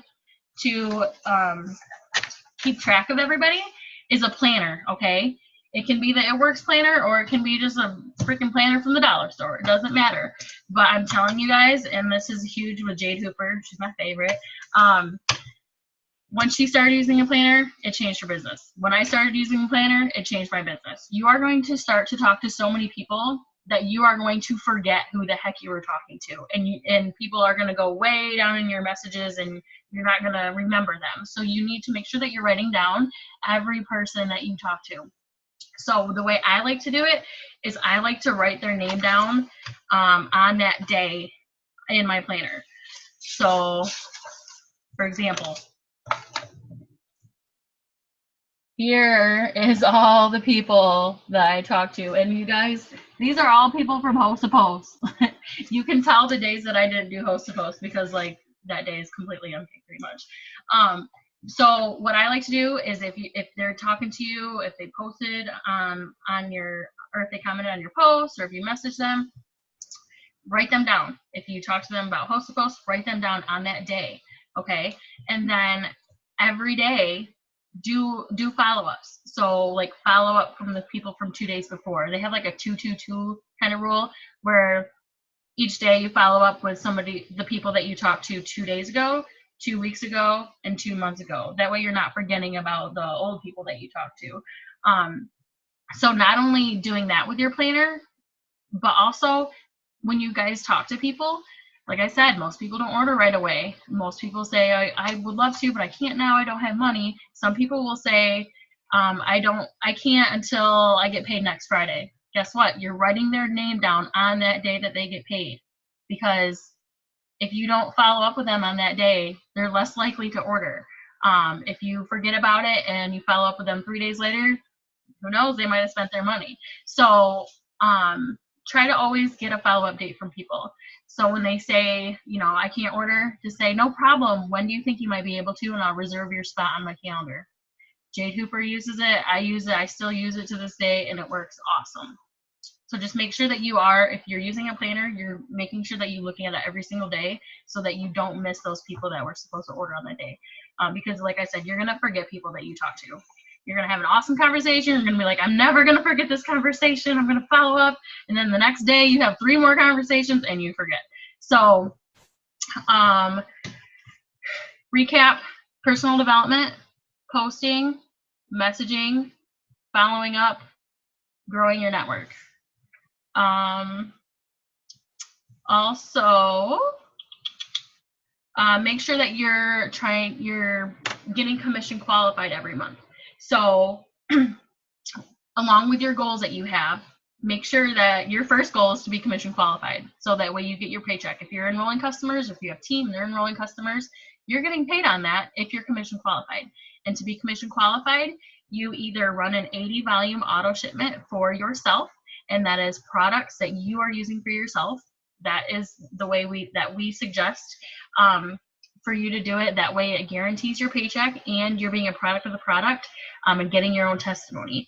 to keep track of everybody is a planner, okay? It can be the It Works planner, or it can be just a freaking planner from the dollar store. It doesn't matter. But I'm telling you guys, and this is huge with Jade Hooper, she's my favorite. When she started using a planner, it changed her business. When I started using a planner, it changed my business. You are going to start to talk to so many people that you are going to forget who the heck you were talking to. And people are going to go way down in your messages, and you're not going to remember them. So you need to make sure that you're writing down every person that you talk to. So the way I like to do it is I like to write their name down on that day in my planner. So, for example, here is all the people that I talk to. And you guys, these are all people from Host to Post. You can tell the days that I didn't do Host to Post because like that day is completely empty pretty much. So what I like to do is if they're talking to you, if they posted on your, or if they commented on your post, or if you message them, write them down. If you talk to them about Host to Post, write them down on that day. Okay. And then every day do follow-ups. So like follow up from the people from 2 days before. They have like a 2-2-2 kind of rule, where each day you follow up with the people that you talked to 2 days ago, 2 weeks ago, and 2 months ago. That way you're not forgetting about the old people that you talked to. So not only doing that with your planner, but also when you guys talk to people, like I said, most people don't order right away. Most people say, I would love to, but I can't now. I don't have money. Some people will say, I can't until I get paid next Friday. Guess what? You're writing their name down on that day that they get paid, because if you don't follow up with them on that day, they're less likely to order. If you forget about it and you follow up with them 3 days later, who knows, they might have spent their money. So try to always get a follow-up date from people. So when they say, I can't order, just say, no problem. When do you think you might be able to? And I'll reserve your spot on my calendar. Jade Hooper uses it. I use it. I still use it to this day, and it works awesome. So just make sure that if you're using a planner, you're making sure that you're looking at it every single day so that you don't miss those people that were supposed to order on that day. Because like I said, you're going to forget people that you talk to. You're going to have an awesome conversation. You're going to be like, I'm never going to forget this conversation. I'm going to follow up. And then the next day you have 3 more conversations and you forget. So recap: personal development, posting, messaging, following up, growing your network. Also, make sure that you're getting commission qualified every month. So along with your goals that you have, make sure that your first goal is to be commission qualified. So that way you get your paycheck. If you're enrolling customers, if you have a team and they're enrolling customers, you're getting paid on that if you're commission qualified. And to be commission qualified, you either run an 80 volume auto shipment for yourself, and that is products that you are using for yourself. That is the way we suggest for you to do it. That way it guarantees your paycheck and you're being a product of the product and getting your own testimony.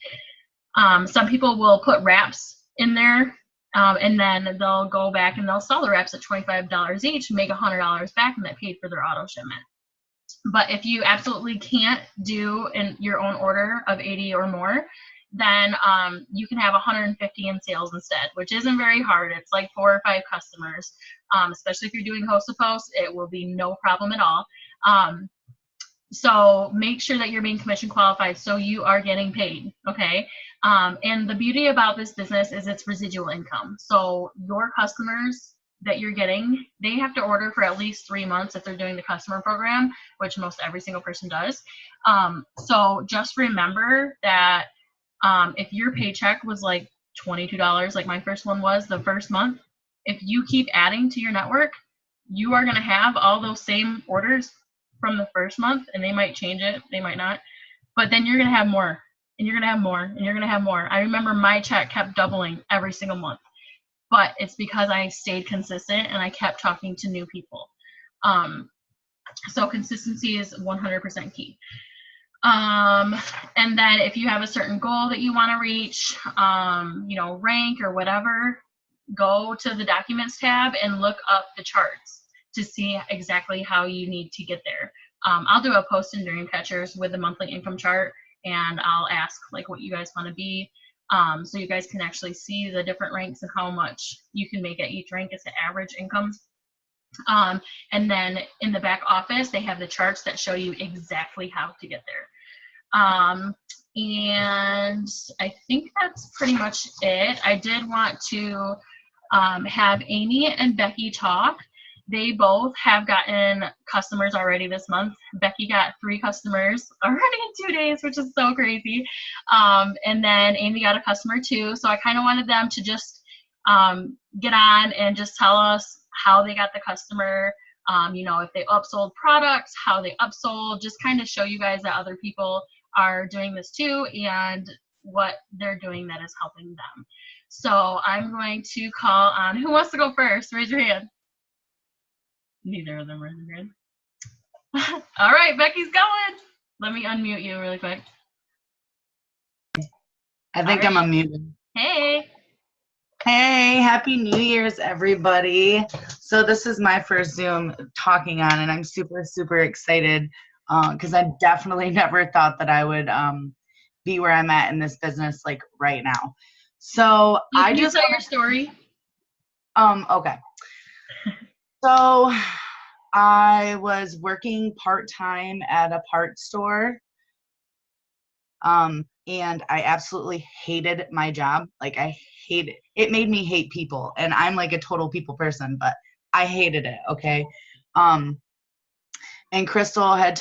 Some people will put wraps in there and then they'll go back and they'll sell the wraps at $25 each, make $100 back, and that paid for their auto shipment. But if you absolutely can't do your own order of 80 or more, then you can have 150 in sales instead, which isn't very hard. It's like 4 or 5 customers, especially if you're doing host to post. It will be no problem at all. So make sure that you're being commission qualified so you are getting paid, okay? And the beauty about this business is it's residual income. So your customers that you're getting, they have to order for at least 3 months if they're doing the customer program, which most every single person does. So just remember that if your paycheck was like $22, like my first one was the first month, if you keep adding to your network, you are going to have all those same orders from the first month, and they might change it, they might not, but then you're going to have more, and you're going to have more, and you're going to have more. I remember my check kept doubling every single month, but it's because I stayed consistent and I kept talking to new people. So consistency is 100% key. And then if you have a certain goal that you want to reach, rank or whatever, go to the documents tab and look up the charts to see exactly how you need to get there. I'll do a post in Dreamcatchers with the monthly income chart, and I'll ask like what you guys want to be, so you guys can actually see the different ranks and how much you can make at each rank as the average income. And then in the back office, they have the charts that show you exactly how to get there. And I think that's pretty much it. I did want to have Amy and Becky talk. They both have gotten customers already this month. Becky got 3 customers already in 2 days, which is so crazy. And then Amy got a customer too. So I kind of wanted them to just get on and just tell us how they got the customer, if they upsold products, how they upsold, just kind of show you guys that other people are doing this too and what they're doing that is helping them. So I'm going to call on, who wants to go first? Raise your hand. Neither of them raised their hand. All right, Becky's going. Let me unmute you really quick. I think I'm unmuted. Hey. Hey, Happy New Year's, everybody. So this is my first Zoom talking on, and I'm super, super excited because I definitely never thought that I would be where I'm at in this business like right now. So Can you tell your story? Okay. So I was working part-time at a parts store. and I absolutely hated my job. Like I hated it. It made me hate people, and I'm like a total people person, but I hated it. Okay. Um, and Crystal had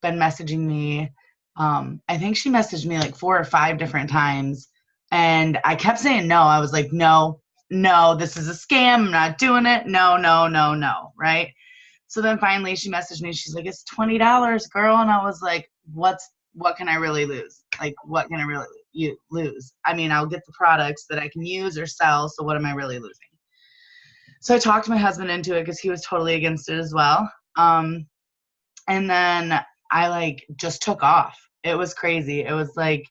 been messaging me. I think she messaged me like 4 or 5 different times, and I kept saying no. I was like, no, no, this is a scam. I'm not doing it. No, no, no, no. Right. So then finally she messaged me. She's like, it's $20, girl. And I was like, what can I really lose? Like, what can I really lose? I mean, I'll get the products that I can use or sell. So what am I really losing? So I talked my husband into it because he was totally against it as well. And then I like just took off. It was crazy. It was like,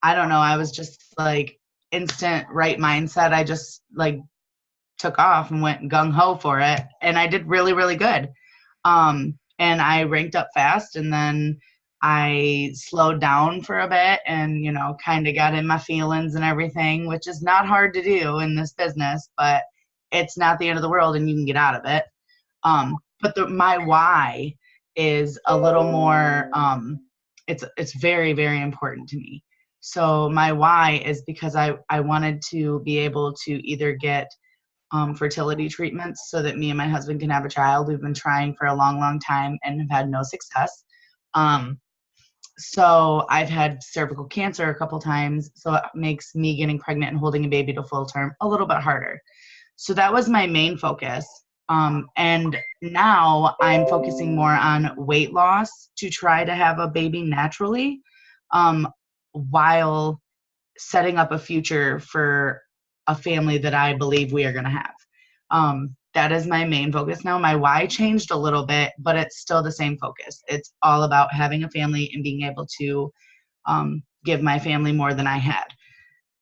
I don't know. I was just like instant right mindset. I just like took off and went gung ho for it. And I did really, really good. And I ranked up fast, and then I slowed down for a bit and, kind of got in my feelings and everything, which is not hard to do in this business, but it's not the end of the world and you can get out of it. But my why is a little more, it's very, very important to me. So my why is because I wanted to be able to either get fertility treatments so that me and my husband can have a child. We've been trying for a long, long time and have had no success. So I've had cervical cancer a couple times, so it makes me getting pregnant and holding a baby to full term a little bit harder. So that was my main focus. And now I'm focusing more on weight loss to try to have a baby naturally, while setting up a future for a family that I believe we are going to have. That is my main focus now. My why changed a little bit, but it's still the same focus. It's all about having a family and being able to give my family more than I had,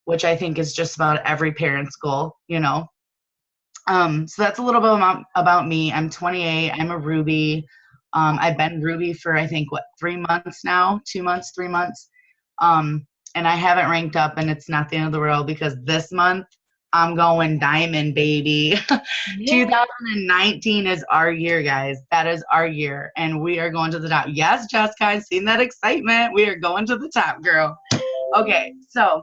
which I think is just about every parent's goal, So that's a little bit about me. I'm 28. I'm a Ruby. I've been Ruby for, I think, 3 months now, 2 months, 3 months. And I haven't ranked up, and it's not the end of the world because this month I'm going diamond, baby. Yeah. 2019 is our year, guys. That is our year. And we are going to the top. Yes, Jessica, I've seen that excitement. We are going to the top, girl. Okay, so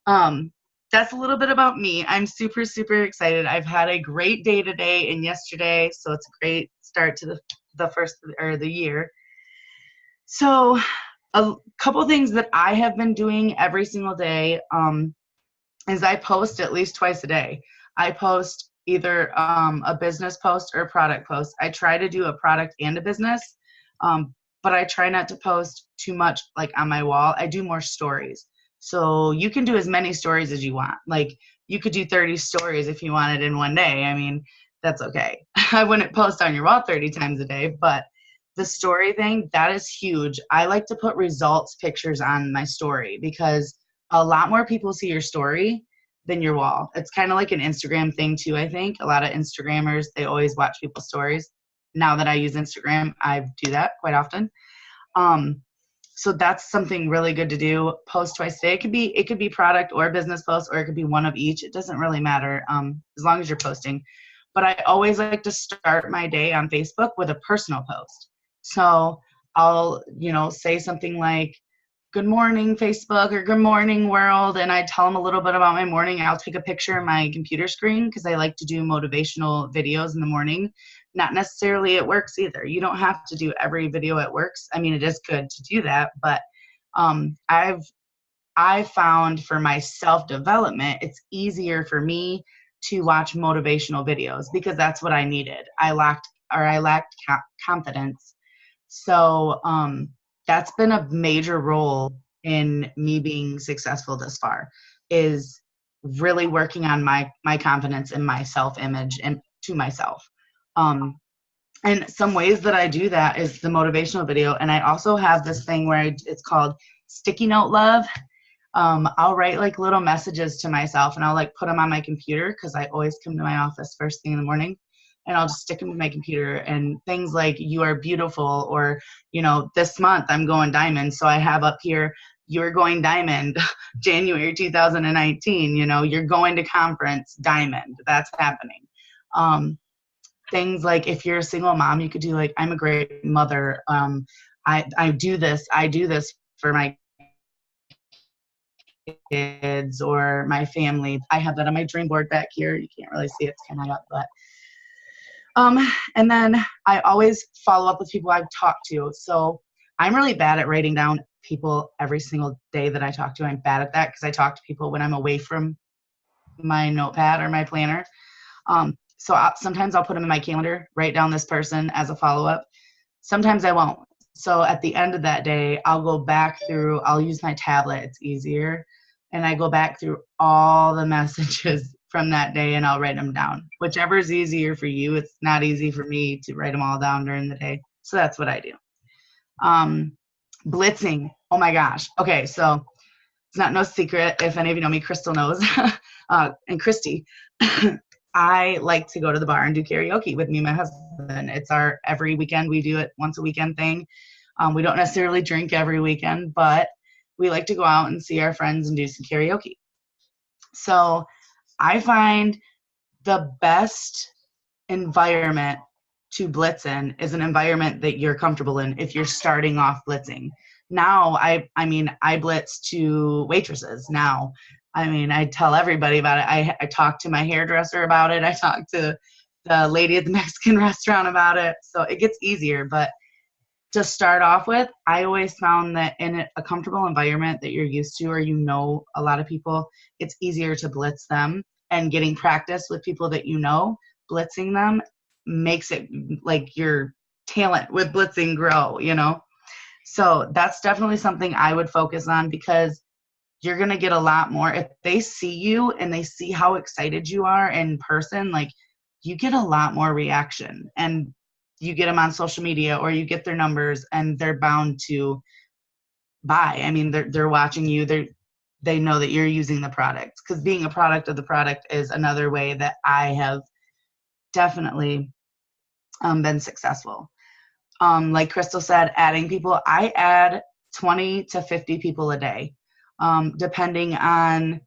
that's a little bit about me. I'm super, super excited. I've had a great day today and yesterday, so it's a great start to the first or the year. So a couple things that I have been doing every single day is I post at least twice a day. I post either a business post or a product post. I try to do a product and a business, but I try not to post too much like on my wall. I do more stories. So you can do as many stories as you want. Like you could do 30 stories if you wanted in one day. I mean, that's okay. I wouldn't post on your wall 30 times a day, but the story thing, that is huge. I like to put results pictures on my story because a lot more people see your story than your wall. It's kind of like an Instagram thing too, I think. A lot of Instagrammers, they always watch people's stories. Now that I use Instagram, I do that quite often. So that's something really good to do. Post twice a day. It could be product or business post, or it could be one of each. It doesn't really matter as long as you're posting. But I always like to start my day on Facebook with a personal post. So I'll, say something like, good morning, Facebook, or good morning, world. And I tell them a little bit about my morning. I'll take a picture of my computer screen because I like to do motivational videos in the morning. Not necessarily at works either. You don't have to do every video at works. I mean, it is good to do that, but I found for my self-development, it's easier for me to watch motivational videos because that's what I needed. I lacked confidence. So that's been a major role in me being successful this far, is really working on my confidence and my self-image and to myself. And some ways that I do that is the motivational video. And I also have this thing where it's called sticky note love. I'll write like little messages to myself and I'll like put them on my computer because I always come to my office first thing in the morning. And I'll just stick them to my computer, and things like you are beautiful, or, this month I'm going diamond. So I have up here, you're going diamond, January 2019, you're going to conference diamond. That's happening. Things like if you're a single mom, you could do like, I'm a great mother. I do this for my kids or my family. I have that on my dream board back here. You can't really see it, it's kind of up, but and then I always follow up with people I've talked to. So I'm really bad at writing down people every single day that I talk to. I'm bad at that because I talk to people when I'm away from my notepad or my planner. Sometimes I'll put them in my calendar, write down this person as a follow-up. Sometimes I won't. So at the end of that day, I'll go back through, I'll use my tablet, it's easier. And I go back through all the messages from that day and I'll write them down. Whichever is easier for you. It's not easy for me to write them all down during the day. So that's what I do. Blitzing. Oh my gosh. Okay, so it's not no secret. If any of you know me, Crystal knows. And Christy. I like to go to the bar and do karaoke with me and my husband. It's our every weekend. We do it once a weekend thing. We don't necessarily drink every weekend, but we like to go out and see our friends and do some karaoke. So I find the best environment to blitz in is an environment that you're comfortable in if you're starting off blitzing. Now, I blitz to waitresses now. I tell everybody about it. I talk to my hairdresser about it. I talk to the lady at the Mexican restaurant about it. So it gets easier. But to start off with, I always found that in a comfortable environment that you're used to or you know a lot of people, it's easier to blitz them. And getting practice with people that you know, blitzing them makes it like your talent with blitzing grow, you know? So that's definitely something I would focus on because you're going to get a lot more. If they see you and they see how excited you are in person, like you get a lot more reaction and you get them on social media or you get their numbers and they're bound to buy. I mean, they're watching you. They know that you're using the product because being a product of the product is another way that I have definitely been successful. Like Crystal said, adding people, I add 20 to 50 people a day. Depending on,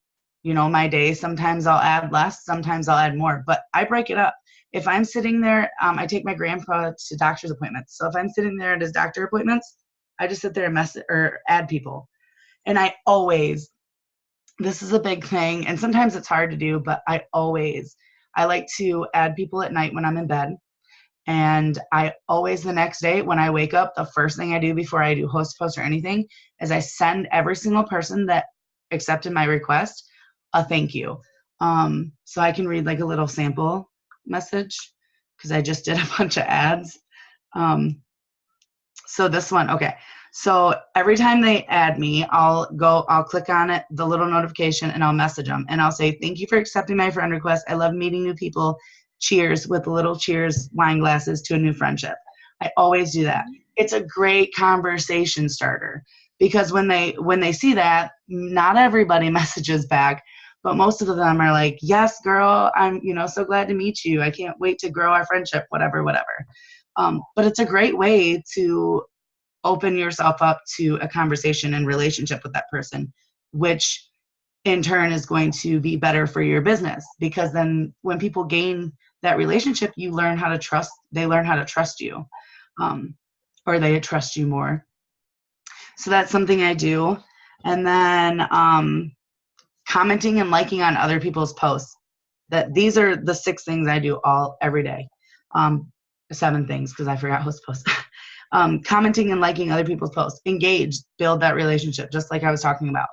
my day. Sometimes I'll add less, sometimes I'll add more, but I break it up. If I'm sitting there, I take my grandpa to doctor's appointments. So if I'm sitting there at his doctor appointments, I just sit there and message or add people. And this is a big thing. And sometimes it's hard to do, but I like to add people at night when I'm in bed. And I always, the next day when I wake up, the first thing I do before I do host post or anything is I send every single person that accepted my request a thank you. So I can read like a little sample message because I just did a bunch of ads. So this one, okay. So every time they add me, I'll click on it, the little notification, and I'll message them. And I'll say, thank you for accepting my friend request. I love meeting new people. Cheers, with little cheers wine glasses to a new friendship. I always do that. It's a great conversation starter because when they see that, not everybody messages back, but most of them are like, yes, girl, I'm so glad to meet you. I can't wait to grow our friendship, whatever. But it's a great way to open yourself up to a conversation and relationship with that person, which in turn is going to be better for your business because then when people gain that relationship, they learn how to trust you, or they trust you more. So that's something I do. And then commenting and liking on other people's posts. These are the 6 things I do every day. 7 things because I forgot host posts. Commenting and liking other people's posts. Engage, build that relationship, just like I was talking about.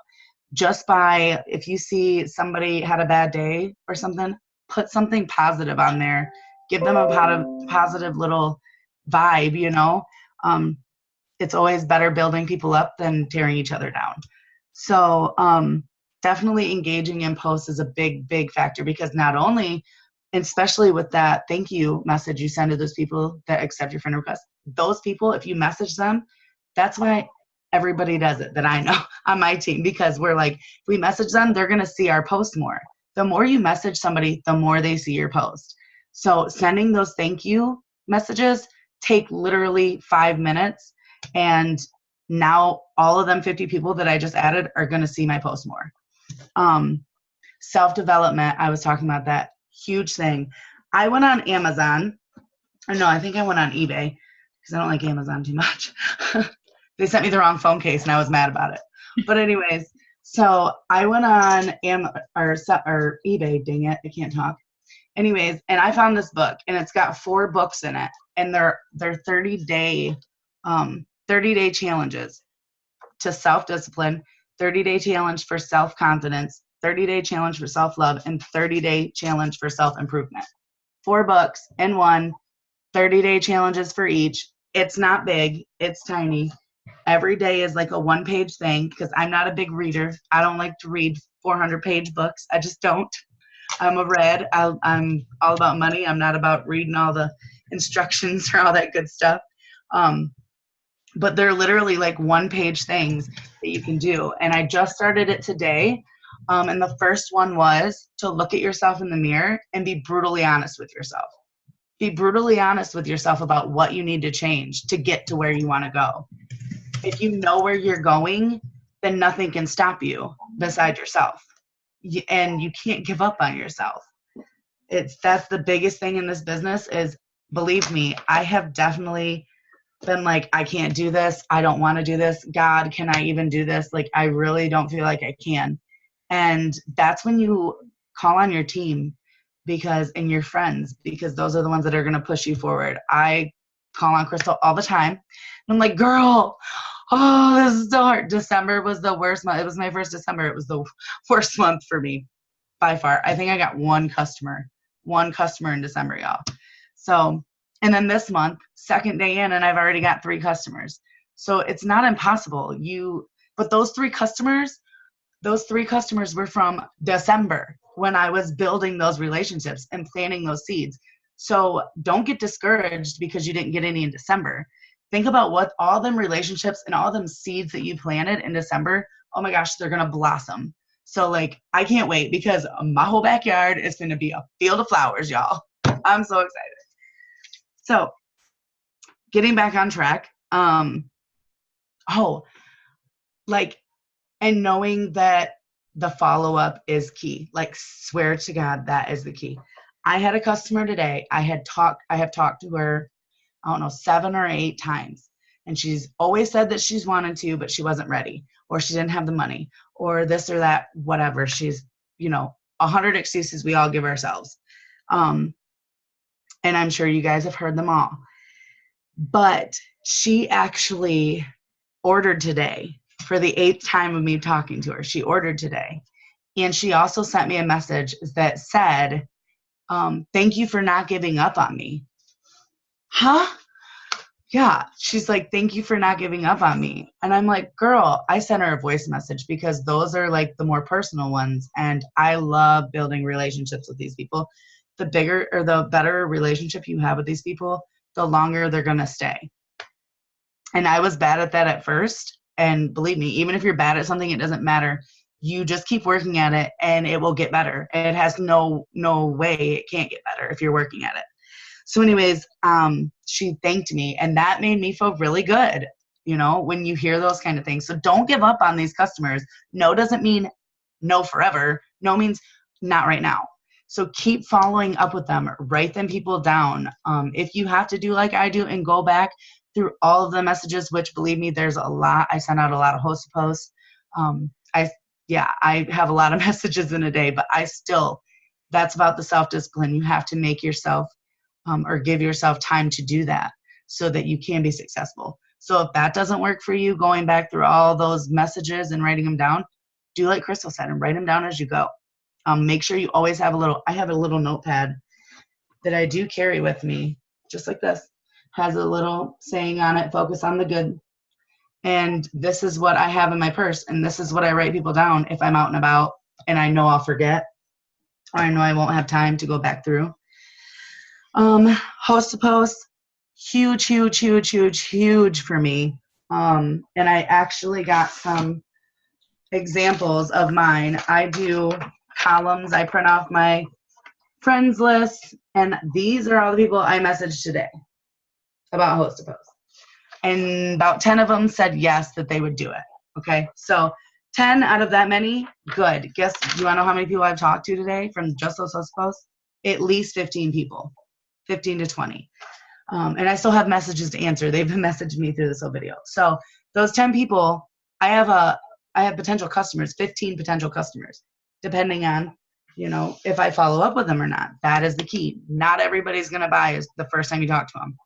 Just by, if you see somebody had a bad day or something, put something positive on there. Give them a positive little vibe, It's always better building people up than tearing each other down. So definitely engaging in posts is a big, big factor because not only, especially with that thank you message you send to those people that accept your friend request, those people, if you message them, that's why everybody does it that I know on my team because we're like, if we message them, they're going to see our post more. The more you message somebody, the more they see your post. So sending those thank you messages take literally 5 minutes. And now all of them 50 people that I just added are going to see my post more. Self-development, I was talking about that. Huge thing. I went on Amazon. Or no, I think I went on eBay because I don't like Amazon too much. They sent me the wrong phone case and I was mad about it. But anyways, So I went on or eBay, dang it, I can't talk. Anyways, and I found this book, and it's got 4 books in it, and they're 30-day challenges to self-discipline, 30-day challenge for self-confidence, 30-day challenge for self-love, and 30-day challenge for self-improvement. 4 books in one, 30-day challenges for each. It's not big, it's tiny. Every day is like a 1-page thing because I'm not a big reader. I don't like to read 400-page books. I just don't. I'm I'm all about money. I'm not about reading all the instructions or all that good stuff. But they're literally like 1-page things that you can do. And I just started it today. And the first one was to look at yourself in the mirror and be brutally honest with yourself. Be brutally honest with yourself about what you need to change to get to where you want to go. If you know where you're going, then nothing can stop you beside yourself. And you can't give up on yourself. That's the biggest thing in this business is, believe me, I have definitely been like, I can't do this. I don't want to do this. God, can I even do this? Like, I really don't feel like I can. And that's when you call on your team and your friends, because those are the ones that are going to push you forward. I call on Crystal all the time. And I'm like, girl, oh, this is so hard. December was the worst month. It was my first December. It was the worst month for me by far. I think I got one customer in December, y'all. So, and then this month, second day in, and I've already got 3 customers. So it's not impossible. But those 3 customers were from December when I was building those relationships and planting those seeds. So don't get discouraged because you didn't get any in December. Think about what all them relationships and all them seeds that you planted in December, oh my gosh, they're going to blossom. So like, I can't wait because my whole backyard is going to be a field of flowers, y'all. I'm so excited. So getting back on track, and knowing that the follow-up is key. Like, swear to God, that is the key. I had a customer today. I have talked to her, I don't know, 7 or 8 times. And she's always said that she's wanted to, but she wasn't ready, or she didn't have the money, or this or that, whatever. She's, 100 excuses we all give ourselves. And I'm sure you guys have heard them all. But she actually ordered today for the 8th time of me talking to her. She ordered today. And she also sent me a message that said, thank you for not giving up on me. Huh? Yeah. She's like, thank you for not giving up on me. And I'm like, girl, I sent her a voice message because those are like the more personal ones. And I love building relationships with these people. The bigger or the better relationship you have with these people, the longer they're going to stay. And I was bad at that at first. And believe me, even if you're bad at something, it doesn't matter. You just keep working at it and it will get better. It has no way it can't get better if you're working at it. So anyways, she thanked me, and that made me feel really good, when you hear those kind of things. So don't give up on these customers. No doesn't mean no forever. No means not right now. So keep following up with them. Write them people down. If you have to do like I do and go back through all of the messages, which believe me, there's a lot. I send out a lot of host posts. I have a lot of messages in a day, but that's about the self-discipline. You have to make yourself or give yourself time to do that so that you can be successful. So if that doesn't work for you, going back through all those messages and writing them down, do like Crystal said and write them down as you go. Make sure you always have I have a little notepad that I do carry with me, just like this. Has a little saying on it, focus on the good. And this is what I have in my purse, and this is what I write people down if I'm out and about and I know I'll forget, or I know I won't have time to go back through. Host to post, huge for me. And I actually got some examples of mine. I do columns. I print off my friends list, and these are all the people I messaged today about host to post. And about 10 of them said yes, that they would do it. Okay, so 10 out of that many, good. Guess, do you want to know how many people I've talked to today from just those host to posts? At least 15 people, 15 to 20. And I still have messages to answer. They've been messaging me through this whole video. So those 10 people, I have I have potential customers, 15 potential customers, depending on, if I follow up with them or not. That is the key. Not everybody's going to buy is the first time you talk to them.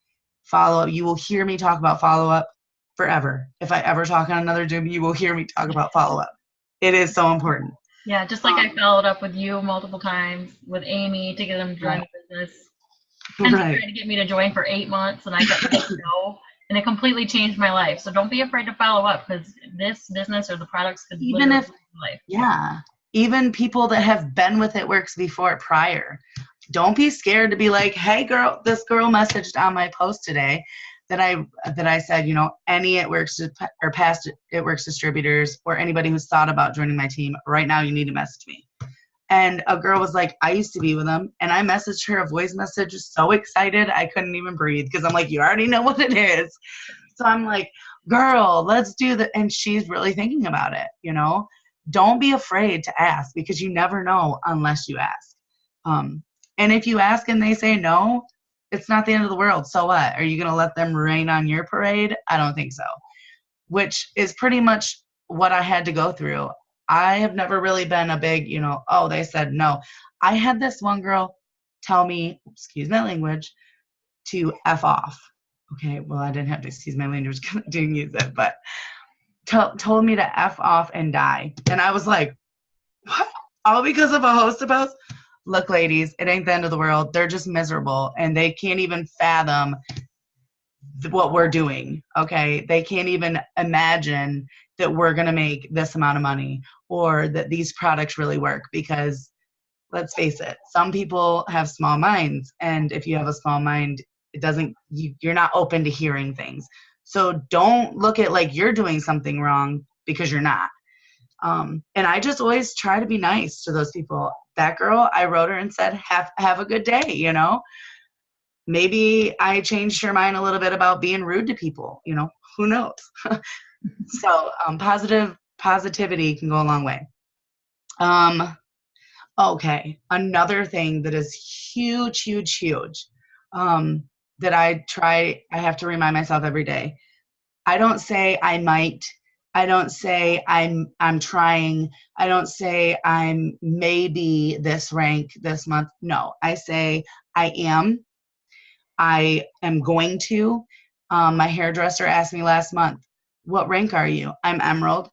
Follow up. You will hear me talk about follow up forever. If I ever talk on another Zoom, you will hear me talk about follow up. It is so important. Yeah, just like I followed up with you multiple times with Amy to get them to join the business. And she tried to get me to join for 8 months, and I kept saying no. And it completely changed my life. So don't be afraid to follow up, because this business or the products could even if change your life. Yeah, even people that have been with It Works before prior, don't be scared to be like, hey girl, this girl messaged on my post today that I said, any It Works or past It Works distributors or anybody who's thought about joining my team right now, you need to message me. And a girl was like, I used to be with them. And I messaged her a voice message, so excited I couldn't even breathe, because I'm like, you already know what it is. So I'm like, girl, let's do that. And she's really thinking about it, Don't be afraid to ask, because you never know unless you ask. And if you ask and they say no, it's not the end of the world. So what? Are you going to let them rain on your parade? I don't think so. Which is pretty much what I had to go through. I have never really been a big, oh, they said no. I had this one girl tell me, excuse my language, to F off. Okay, well, I didn't have to excuse my language because I didn't use it, but told me to F off and die. And I was like, what? All because of a host post? Look, ladies, it ain't the end of the world. They're just miserable, and they can't even fathom what we're doing, okay? They can't even imagine that we're going to make this amount of money or that these products really work, because let's face it, some people have small minds, and if you have a small mind, you're not open to hearing things. So don't look at like you're doing something wrong, because you're not. And I just always try to be nice to those people. That girl, I wrote her and said, have a good day, Maybe I changed her mind a little bit about being rude to people, who knows? So positivity can go a long way. Okay, another thing that is huge, huge, huge, that I have to remind myself every day. I don't say I might. I don't say I'm trying. I don't say I'm maybe this rank this month. No, I say I am. I am going to. My hairdresser asked me last month, what rank are you? I'm Emerald.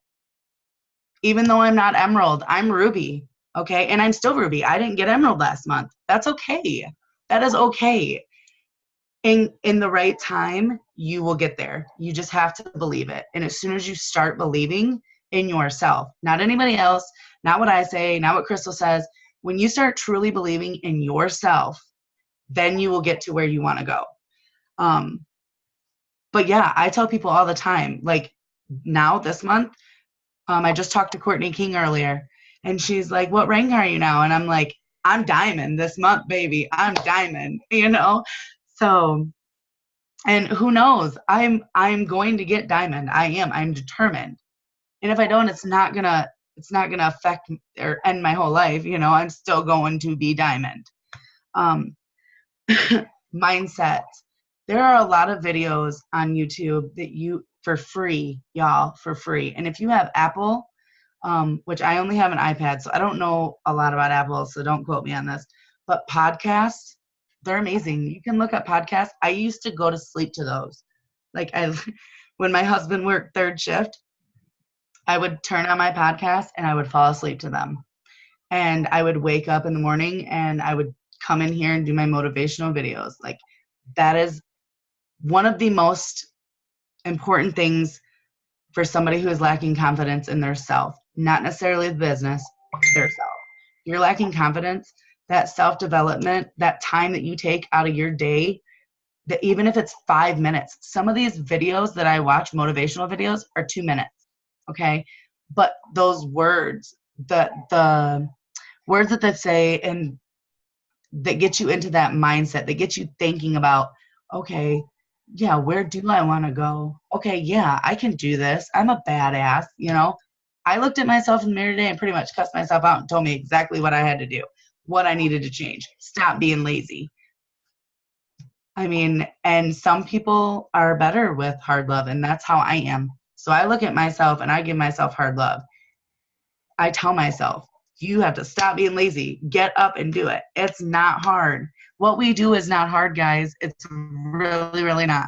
Even though I'm not Emerald, I'm Ruby. Okay, and I'm still Ruby. I didn't get Emerald last month. That's okay. That is okay. In the right time, you will get there. You just have to believe it. And as soon as you start believing in yourself, not anybody else, not what I say, not what Crystal says, when you start truly believing in yourself, then you will get to where you want to go. But yeah, I tell people all the time, like now this month, I just talked to Courtney King earlier, and she's like, what rank are you now? And I'm like, I'm diamond this month, baby. I'm diamond, So, and who knows, I'm going to get diamond. I'm determined. And if I don't, it's not gonna affect or end my whole life. I'm still going to be diamond. Mindset. There are a lot of videos on YouTube that for free, y'all, for free. And if you have Apple, which I only have an iPad, so I don't know a lot about Apple, so don't quote me on this, but podcasts, they're amazing. You can look up podcasts. I used to go to sleep to those. Like when my husband worked third shift, I would turn on my podcast and I would fall asleep to them. And I would wake up in the morning and I would come in here and do my motivational videos. Like that is one of the most important things for somebody who is lacking confidence in their self, not necessarily the business, their self. You're lacking confidence, that self-development, that time that you take out of your day, that even if it's 5 minutes, some of these videos that I watch, motivational videos, are 2 minutes, okay? But those words, the words that they say and that get you into that mindset, that get you thinking about, okay, yeah, where do I want to go? Okay, yeah, I can do this. I'm a badass, I looked at myself in the mirror today and pretty much cussed myself out and told me exactly what I had to do, what I needed to change. Stop being lazy. I mean, and some people are better with hard love, and that's how I am. So I look at myself and I give myself hard love. I tell myself, you have to stop being lazy. Get up and do it. It's not hard. What we do is not hard, guys. It's really, really not.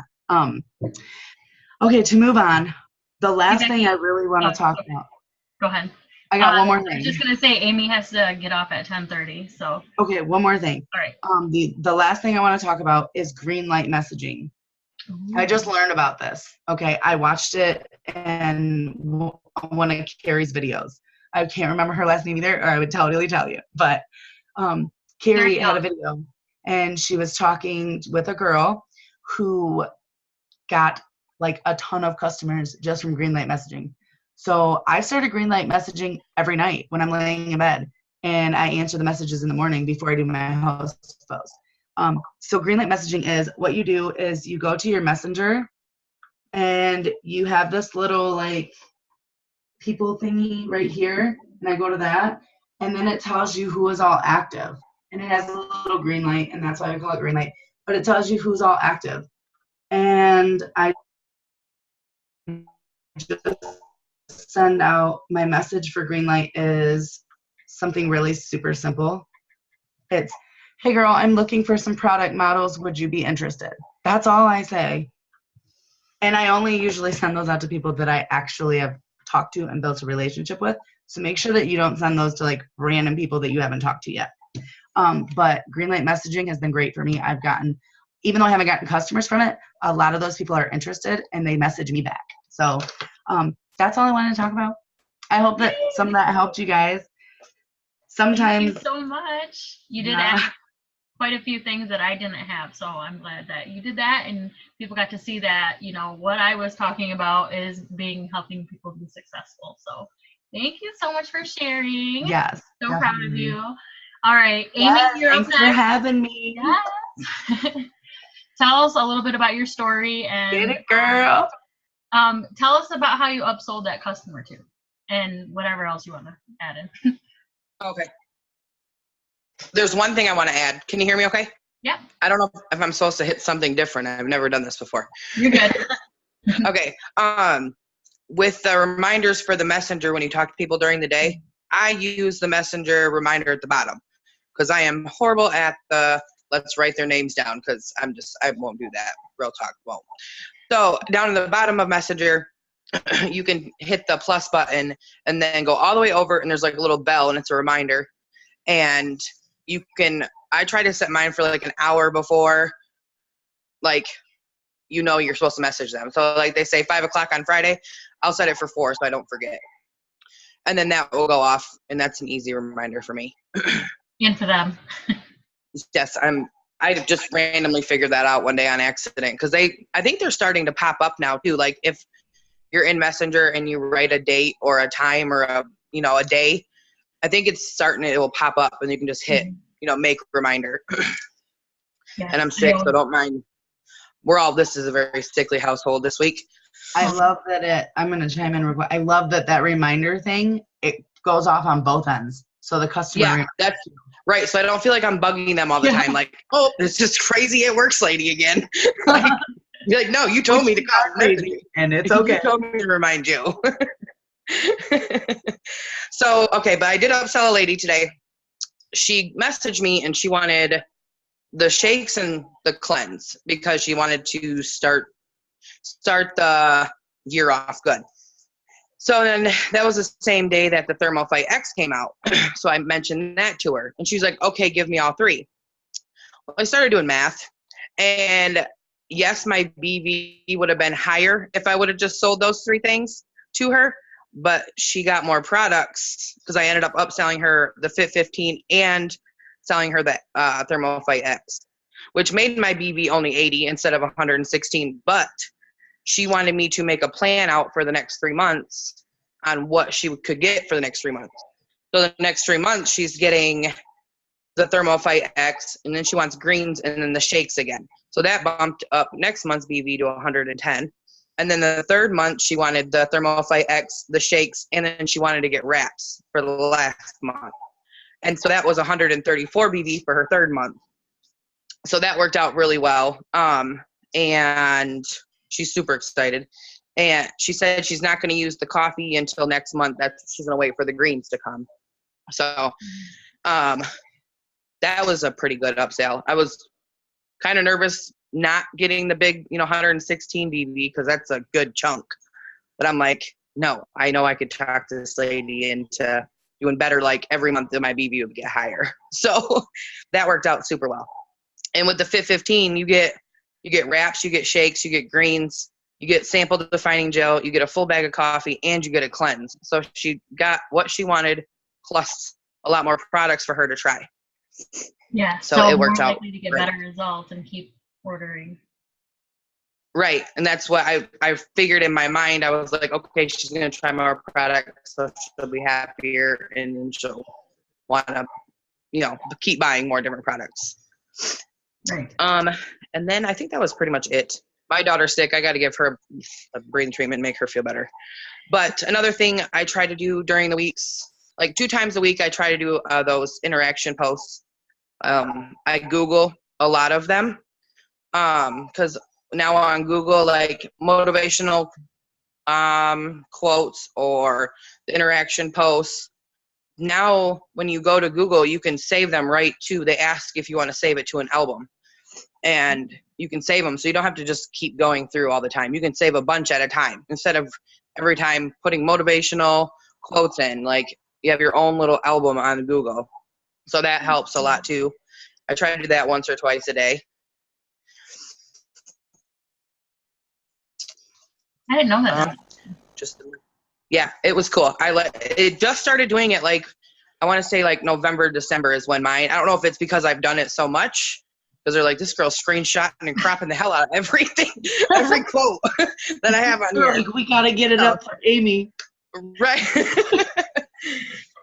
Okay, to move on, the last thing I really want to talk about. Go ahead. I got one more thing. I was just going to say Amy has to get off at 10:30, so. Okay, one more thing. All right. The last thing I want to talk about is green light messaging. Ooh. I just learned about this. Okay, I watched it in one of Carrie's videos. I can't remember her last name either, or I would totally tell you. But Carrie had a video, and she was talking with a girl who got like a ton of customers just from green light messaging. So I started green light messaging every night when I'm laying in bed, and I answer the messages in the morning before I do my house post. So green light messaging is what you do is you go to your messenger, and you have this little like people thingy right here, and I go to that, and then it tells you who is all active, and it has a little green light, and that's why I call it green light, but it tells you who's all active. And I just send out my message for green light is something really super simple. It's, hey girl, I'm looking for some product models, would you be interested? That's all I say. And I only usually send those out to people that I actually have talked to and built a relationship with. So make sure that you don't send those to like random people that you haven't talked to yet. But green light messaging has been great for me. I've gotten, even though I haven't gotten customers from it, a lot of those people are interested and they message me back. So that's all I wanted to talk about. I hope that some of that helped you guys. Sometimes. Thank you so much. You did add quite a few things that I didn't have, so I'm glad that you did that and people got to see that, you know, what I was talking about is helping people be successful. So thank you so much for sharing. Yes. So definitely. Proud of you. All right, Amy, yes, you're thanks for having me. Yes. Tell us a little bit about your story and get it, girl. Tell us about how you upsold that customer too, and whatever else you want to add in. Okay. There's one thing I want to add. Can you hear me okay? Yeah. I don't know if I'm supposed to hit something different. I've never done this before. You're good. Okay. With the reminders for the messenger when you talk to people during the day, I use the messenger reminder at the bottom because I am horrible at the let's write their names down because I won't do that. Real talk, won't. So down at the bottom of messenger, you can hit the plus button and then go all the way over and there's like a little bell and it's a reminder. And I try to set mine for like an hour before, like, you know, you're supposed to message them. So like they say 5 o'clock on Friday, I'll set it for 4 so I don't forget. And then that will go off and that's an easy reminder for me. And for them. Yes, I just randomly figured that out one day on accident because I think they're starting to pop up now too. Like if you're in Messenger and you write a date or a time or a day, I think it will pop up and you can just hit, make reminder. Yeah. And I'm sick, so don't mind. This is a very sickly household this week. I love that I'm going to chime in real quick. I love that reminder thing, it goes off on both ends. So the customer. Yeah, that's right. So I don't feel like I'm bugging them all the time. Like, oh, it's just crazy at works lady again. You're like, no, you told me to call lady. And it's okay. You told me to remind you. So, okay, but I did upsell a lady today. She messaged me and she wanted the shakes and the cleanse because she wanted to start the year off good. So then that was the same day that the ThermoFight X came out. So I mentioned that to her and she's like, okay, give me all 3. Well, I started doing math and yes, my BV would have been higher if I would have just sold those 3 things to her, but she got more products because I ended up upselling her the Fit 15 and selling her the ThermoFight X, which made my BV only 80 instead of 116, but she wanted me to make a plan out for the next 3 months on what she could get for the next 3 months. So the next 3 months, she's getting the ThermoFight X, and then she wants greens and then the shakes again. So that bumped up next month's BV to 110. And then the 3rd month, she wanted the ThermoFight X, the shakes, and then she wanted to get wraps for the last month. And so that was 134 BV for her 3rd month. So that worked out really well. And she's super excited. And she said she's not going to use the coffee until next month. She's going to wait for the greens to come. So that was a pretty good upsell. I was kind of nervous not getting the big, 116 BB because that's a good chunk. But I'm like, no, I know I could talk this lady into doing better. Like every month that my BB would get higher. So that worked out super well. And with the Fit 15, you get wraps, you get shakes, you get greens, you get sample defining gel, you get a full bag of coffee, and you get a cleanse. So she got what she wanted, plus a lot more products for her to try. Yeah. So it worked more out likely to get great. better results and keep ordering. Right. And that's what I figured in my mind. I was like, okay, she's going to try more products, so she'll be happier, and she'll want to, keep buying more different products. Right. And then I think that was pretty much it. My daughter's sick. I got to give her a brain treatment, make her feel better. But another thing I try to do during the weeks, like 2 times a week, I try to do those interaction posts. I Google a lot of them because now on Google, like motivational quotes or the interaction posts, now when you go to Google, you can save them right to, they ask if you want to save it to an album. And you can save them, so you don't have to just keep going through all the time. You can save a bunch at a time instead of every time putting motivational quotes in. Like you have your own little album on Google. So that helps a lot too. I try to do that once or twice a day. I didn't know that. Yeah, it was cool. It just started doing it like, I want to say like November, December is when mine, I don't know if it's because I've done it so much, because they're like, this girl's screenshotting and cropping the hell out of everything, every quote that I have on here. Like, we got to get it up for Amy. Right.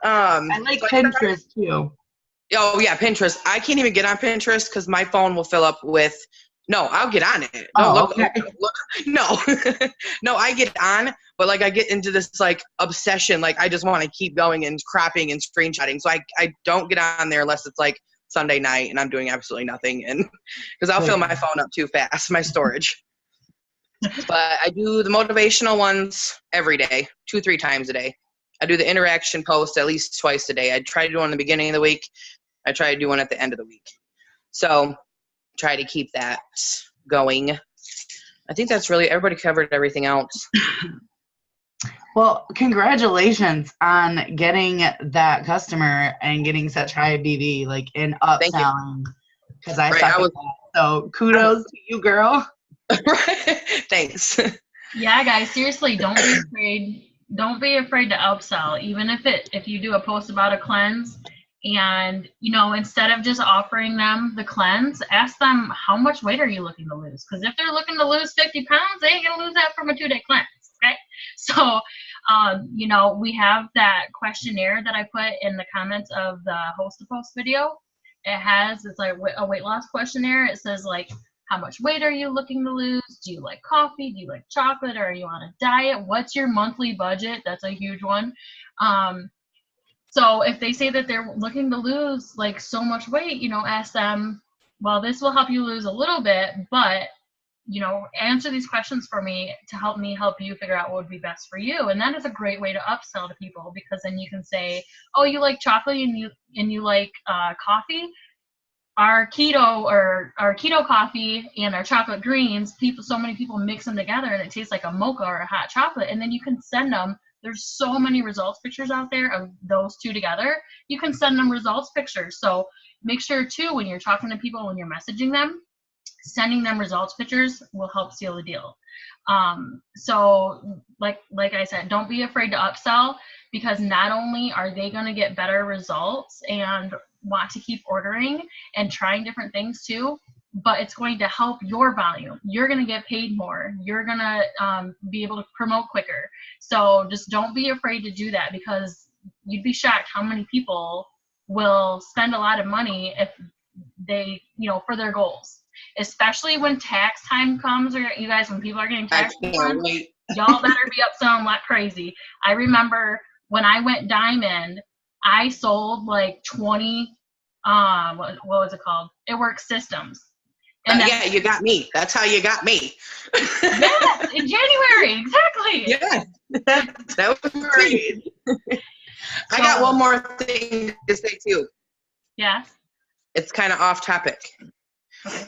I like Pinterest too. Oh, yeah, Pinterest. I can't even get on Pinterest because my phone will fill up with, no, I'll get on it. No, okay. look. No. No, I get on, but like I get into this like obsession. Like I just want to keep going and cropping and screenshotting. So I don't get on there unless it's like Sunday night and I'm doing absolutely nothing, and because I'll fill my phone up too fast, my storage. But I do the motivational ones every day, 2-3 times a day. I do the interaction post at least twice a day. I try to do one in the beginning of the week. I try to do one at the end of the week. So try to keep that going. I think that's really, everybody covered everything else. Well, congratulations on getting that customer and getting such high BV, like in upselling. Because I suck at that. So kudos to you, girl. Thanks. Yeah, guys, seriously, don't be afraid. Don't be afraid to upsell. Even if you do a post about a cleanse, and instead of just offering them the cleanse, ask them how much weight are you looking to lose? Because if they're looking to lose 50 pounds, they ain't gonna lose that from a 2-day cleanse. Okay, so we have that questionnaire that I put in the comments of the host to post video. It's like a weight loss questionnaire. It says like, how much weight are you looking to lose? Do you like coffee? Do you like chocolate? Or are you on a diet? What's your monthly budget? That's a huge one. So if they say that they're looking to lose like so much weight, ask them, well, this will help you lose a little bit, but answer these questions for me to help me help you figure out what would be best for you. And that is a great way to upsell to people, because then you can say, oh, you like chocolate and you like coffee. Our keto coffee and our chocolate greens, so many people mix them together and it tastes like a mocha or a hot chocolate. And then you can send them. There's so many results pictures out there of those two together. You can send them results pictures. So make sure too, when you're talking to people, when you're messaging them, sending them results pictures will help seal the deal. So like I said, don't be afraid to upsell, because not only are they going to get better results and want to keep ordering and trying different things too, but it's going to help your volume. You're going to get paid more. You're going to be able to promote quicker. So just don't be afraid to do that, because you'd be shocked how many people will spend a lot of money if they, for their goals. Especially when tax time comes, or you guys, when people are getting tax refunds, y'all better be upselling like crazy. I remember when I went diamond, I sold like 20, what was it called? It Works systems. And yeah, you got me. That's how you got me. Yes, in January, exactly. Yeah, that was great. I got one more thing to say too. Yeah. It's kind of off topic. Okay.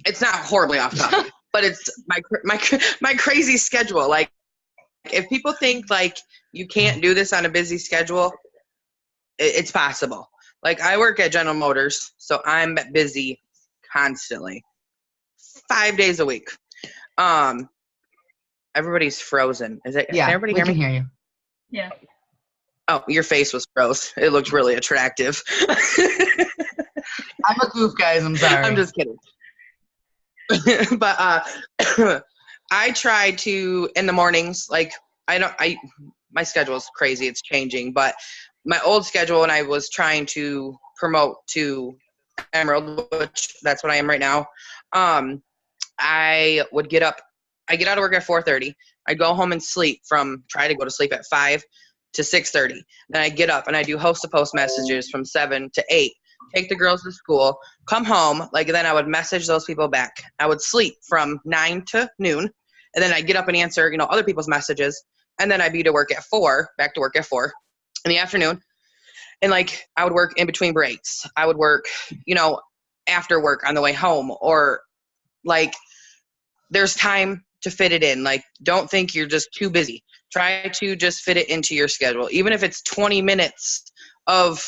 It's not horribly off topic, but it's my crazy schedule. Like, if people think like you can't do this on a busy schedule, it's possible. Like, I work at General Motors, so I'm busy constantly, 5 days a week. Everybody's frozen. Is it? Yeah, can everybody we hear can me? hear you. Yeah. Oh, your face was froze. It looked really attractive. I'm a goof, guys. I'm sorry. I'm just kidding. But I try to, in the mornings, like, my schedule is crazy. It's changing. But my old schedule, when I was trying to promote to Emerald, which that's what I am right now, I would get up. I get out of work at 4:30. I go home and try to go to sleep at 5 to 6:30. Then I get up and I do host to post messages from 7 to 8. Take the girls to school, come home, then I would message those people back. I would sleep from 9 to noon, and then I'd get up and answer, other people's messages, and then I'd be back to work at 4 in the afternoon. And I would work in between breaks. I would work, after work on the way home, or there's time to fit it in. Don't think you're just too busy. Try to just fit it into your schedule. Even if it's 20 minutes of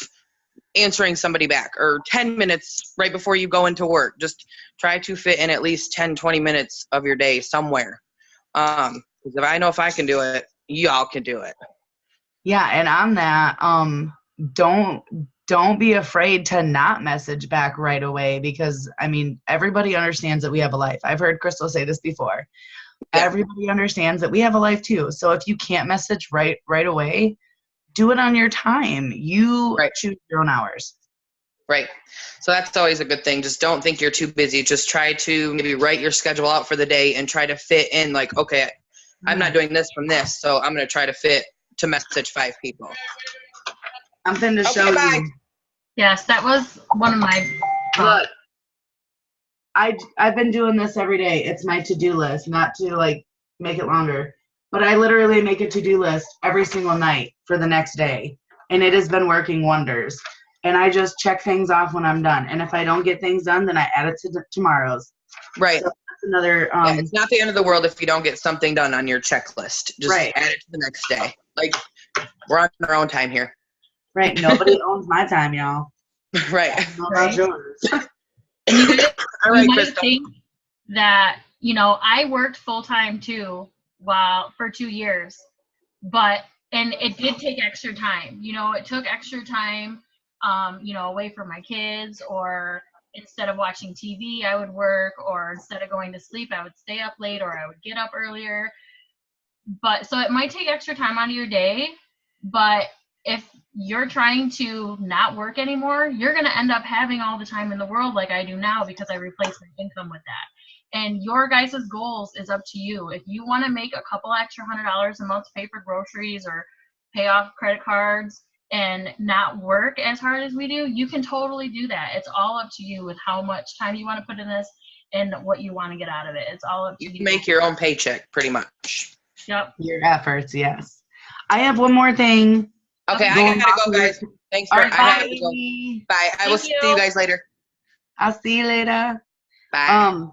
answering somebody back, or 10 minutes right before you go into work. Just try to fit in at least 10, 20 minutes of your day somewhere. Because if I can do it, y'all can do it. Yeah, and on that, don't be afraid to not message back right away, because everybody understands that we have a life. I've heard Crystal say this before. Yeah. Everybody understands that we have a life too. So if you can't message right away, do it on your time. You choose your own hours. Right. So that's always a good thing. Just don't think you're too busy. Just try to maybe write your schedule out for the day and try to fit in okay, I'm not doing this from this, so I'm going to try to fit to message 5 people. I'm going to show you. Yes, that was one of my Look, I've been doing this every day. It's my to-do list, not to make it longer. But I literally make a to-do list every single night for the next day. And it has been working wonders. And I just check things off when I'm done. And if I don't get things done, then I add it to tomorrow's. Right. So that's another. It's not the end of the world if you don't get something done on your checklist. Just add it to the next day. We're on our own time here. Right. Nobody owns my time, y'all. Right. Not yours. You might think that, I worked full-time too. For 2 years, and it did take extra time. It took extra time, away from my kids, or instead of watching TV, I would work, or instead of going to sleep, I would stay up late, or I would get up earlier. But so it might take extra time out of your day, but if you're trying to not work anymore, you're going to end up having all the time in the world like I do now, because I replaced my income with that. And your guys' goals is up to you. If you want to make a couple extra $100 a month to pay for groceries or pay off credit cards and not work as hard as we do, you can totally do that. It's all up to you with how much time you want to put in this and what you want to get out of it. It's all up to you. You make your own paycheck, pretty much. Yep. Your efforts, yes. I have one more thing. Okay, I gotta go, guys. Thanks for. Right, I have to go. Bye. I will see you guys later. I'll see you later. Bye.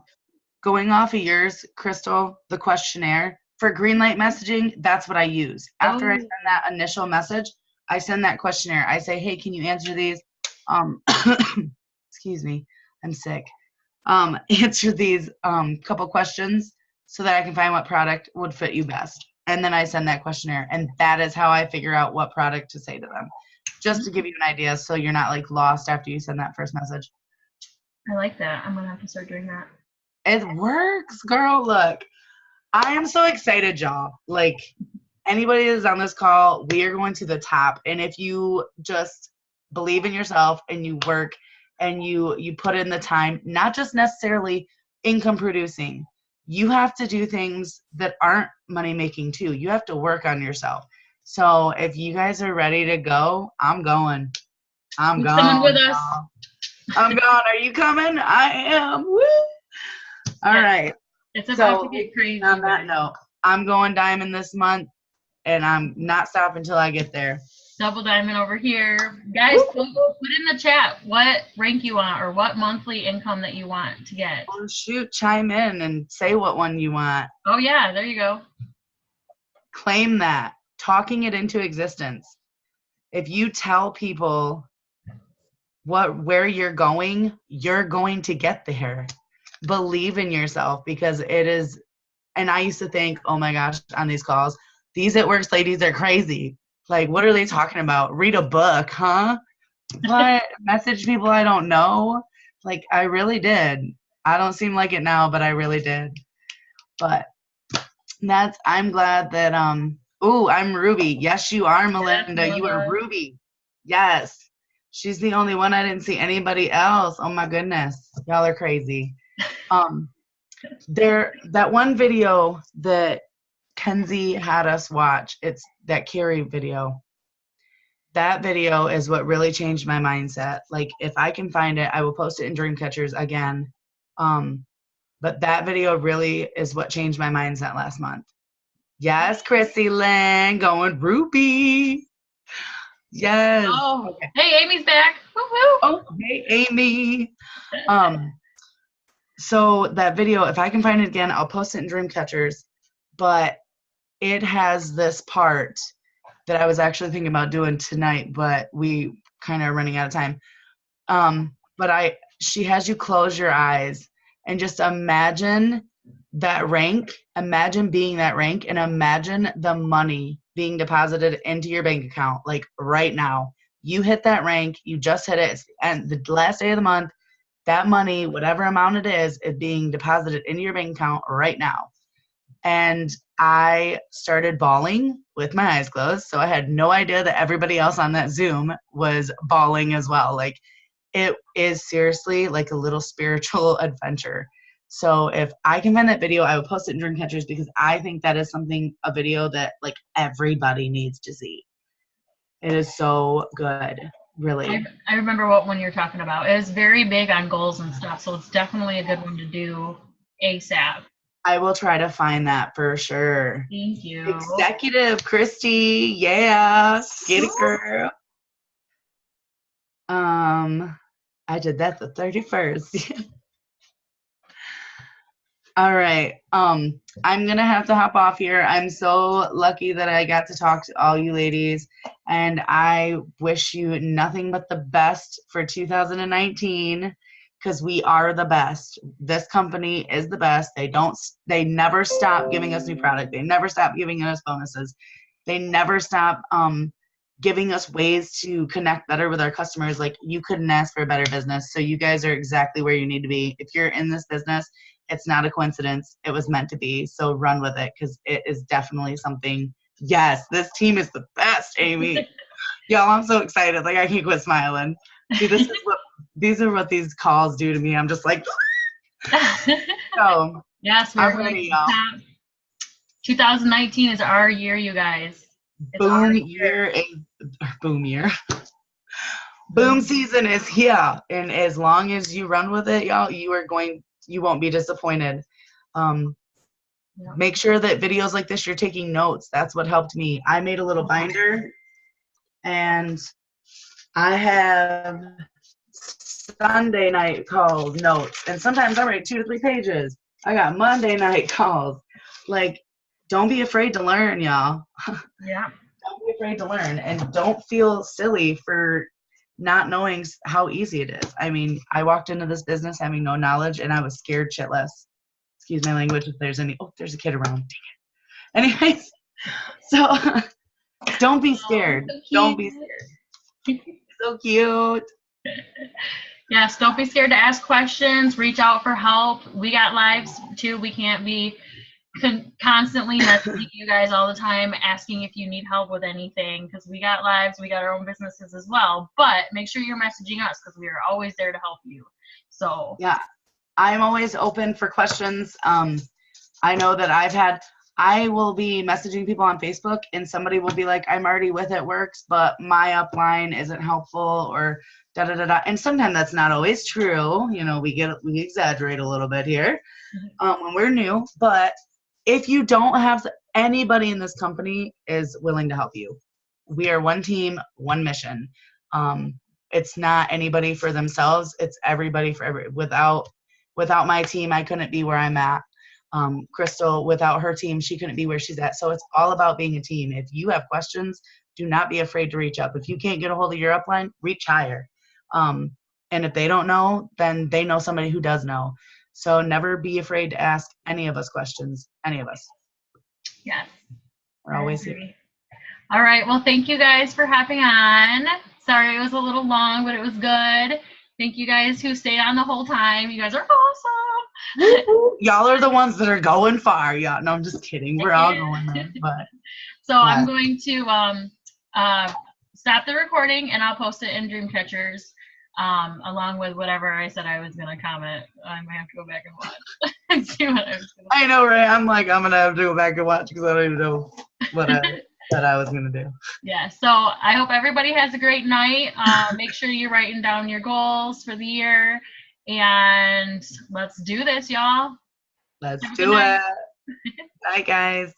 Going off of yours, Crystal, the questionnaire for green light messaging, that's what I use. After I send that initial message, I send that questionnaire. I say, hey, can you answer these? Excuse me, I'm sick. Answer these couple questions so that I can find what product would fit you best. And then I send that questionnaire, and that is how I figure out what product to say to them. Just to give you an idea, so you're not lost after you send that first message. I like that. I'm gonna have to start doing that. It works, girl. Look, I am so excited, y'all. Anybody that's on this call, we are going to the top. And if you just believe in yourself and you work and you put in the time, not just necessarily income producing, you have to do things that aren't money making too. You have to work on yourself. So if you guys are ready to go, I'm going. I'm going. Coming with us. I'm going. Are you coming? I am. Woo! All right. It's about to So get crazy. on that note, I'm going diamond this month, and I'm not stopping until I get there. Double diamond over here. Guys, put in the chat what rank you want or what monthly income that you want to get. Oh, shoot, chime in and say what one you want. Oh, yeah, there you go. Claim that. Talking it into existence. If you tell people where you're going to get there. Believe in yourself, because it is, and I used to think, oh my gosh, on these calls, these It Works ladies are crazy. Like, what are they talking about? Read a book, huh? What? Message people I don't know? Like, I really did. I don't seem like it now, but I really did. But I'm glad that, ooh, I'm Ruby. Yes, you are, Melinda. You are Ruby. Yes. She's the only one. I didn't see anybody else. Oh my goodness. Y'all are crazy. That one video that Kenzie had us watch, it's that Carrie video. That video is what really changed my mindset. Like, if I can find it, I will post it in Dreamcatchers again. But that video really is what changed my mindset last month. Yes, Chrissy Lynn, going Ruby. Yes. Oh, okay. Hey, Amy's back. Woo-hoo. Oh, hey, Amy. So that video, if I can find it again, I'll post it in Dreamcatchers. But it has this part that I was actually thinking about doing tonight, but we kind of running out of time. But she has you close your eyes and just imagine that rank. Imagine being that rank, and imagine the money being deposited into your bank account, like right now. You hit that rank, you just hit it, and the last day of the month, that money, whatever amount it is being deposited into your bank account right now. And I started bawling with my eyes closed, so I had no idea that everybody else on that Zoom was bawling as well. Like, it is seriously like a little spiritual adventure. So if I can find that video, I will post it in Dreamcatchers, because I think that is a video that like everybody needs to see. It is so good, really. I remember what one you're talking about. It is very big on goals and stuff, so it's definitely a good one to do ASAP. I will try to find that for sure. Thank you. Executive Christy, yeah, get it, girl. I did that the 31st. All right. I'm gonna have to hop off here. I'm so lucky that I got to talk to all you ladies, and I wish you nothing but the best for 2019, because we are the best. This company is the best. They never stop giving us new product. They never stop giving us bonuses. They never stop giving us ways to connect better with our customers. Like, you couldn't ask for a better business. So you guys are exactly where you need to be. If you're in this business, it's not a coincidence. It was meant to be. So run with it, because it is definitely something. Yes, this team is the best, Amy. Y'all, I'm so excited. Like, I can't quit smiling. See, these are what these calls do to me. I'm just like, so yes, we're ready, y'all. 2019 is our year, you guys. It's boom year. Boom season is here, and as long as you run with it, y'all, you won't be disappointed. Make sure that videos like this, you're taking notes. That's what helped me. I made a little binder, and I have Sunday night calls notes, and sometimes I write 2 to 3 pages. I got Monday night calls. Like, don't be afraid to learn, y'all. Yeah. Don't be afraid to learn, and don't feel silly for not knowing how easy it is. I mean, I walked into this business having no knowledge, and I was scared shitless. Excuse my language if there's any. Oh, there's a kid around. Dang it. Anyways, so don't be scared. Don't be scared. So cute. Yes, don't be scared to ask questions. Reach out for help. We got lives too. We can't be constantly messaging you guys all the time asking if you need help with anything, because we got lives, we got our own businesses as well. But make sure you're messaging us, because we are always there to help you. So yeah, I'm always open for questions. I know that I will be messaging people on Facebook, and somebody will be like, I'm already with It Works, but my upline isn't helpful, or da da da da. And sometimes that's not always true. You know, we exaggerate a little bit here when we're new. But if you don't have anybody in this company is willing to help you. We are one team, one mission. It's not anybody for themselves. It's everybody for without my team, I couldn't be where I'm at. Crystal, without her team, she couldn't be where she's at. So it's all about being a team. If you have questions, do not be afraid to reach up. If you can't get a hold of your upline, reach higher. And if they don't know, then they know somebody who does know. So never be afraid to ask any of us questions, any of us. Yes. We're always here. All right. Well, thank you guys for hopping on. Sorry it was a little long, but it was good. Thank you guys who stayed on the whole time. You guys are awesome. Y'all are the ones that are going far. Yeah, no, I'm just kidding. We're all going there. But so yeah. I'm going to stop the recording and I'll post it in Dreamcatchers along with whatever I said I was going to comment. I might have to go back and watch and see what I was going to. I know, right? I'm going to have to go back and watch because I don't even know what I was going to do. Yeah, so I hope everybody has a great night. Make sure you're writing down your goals for the year. And let's do this, y'all. Let's do it. Bye, guys.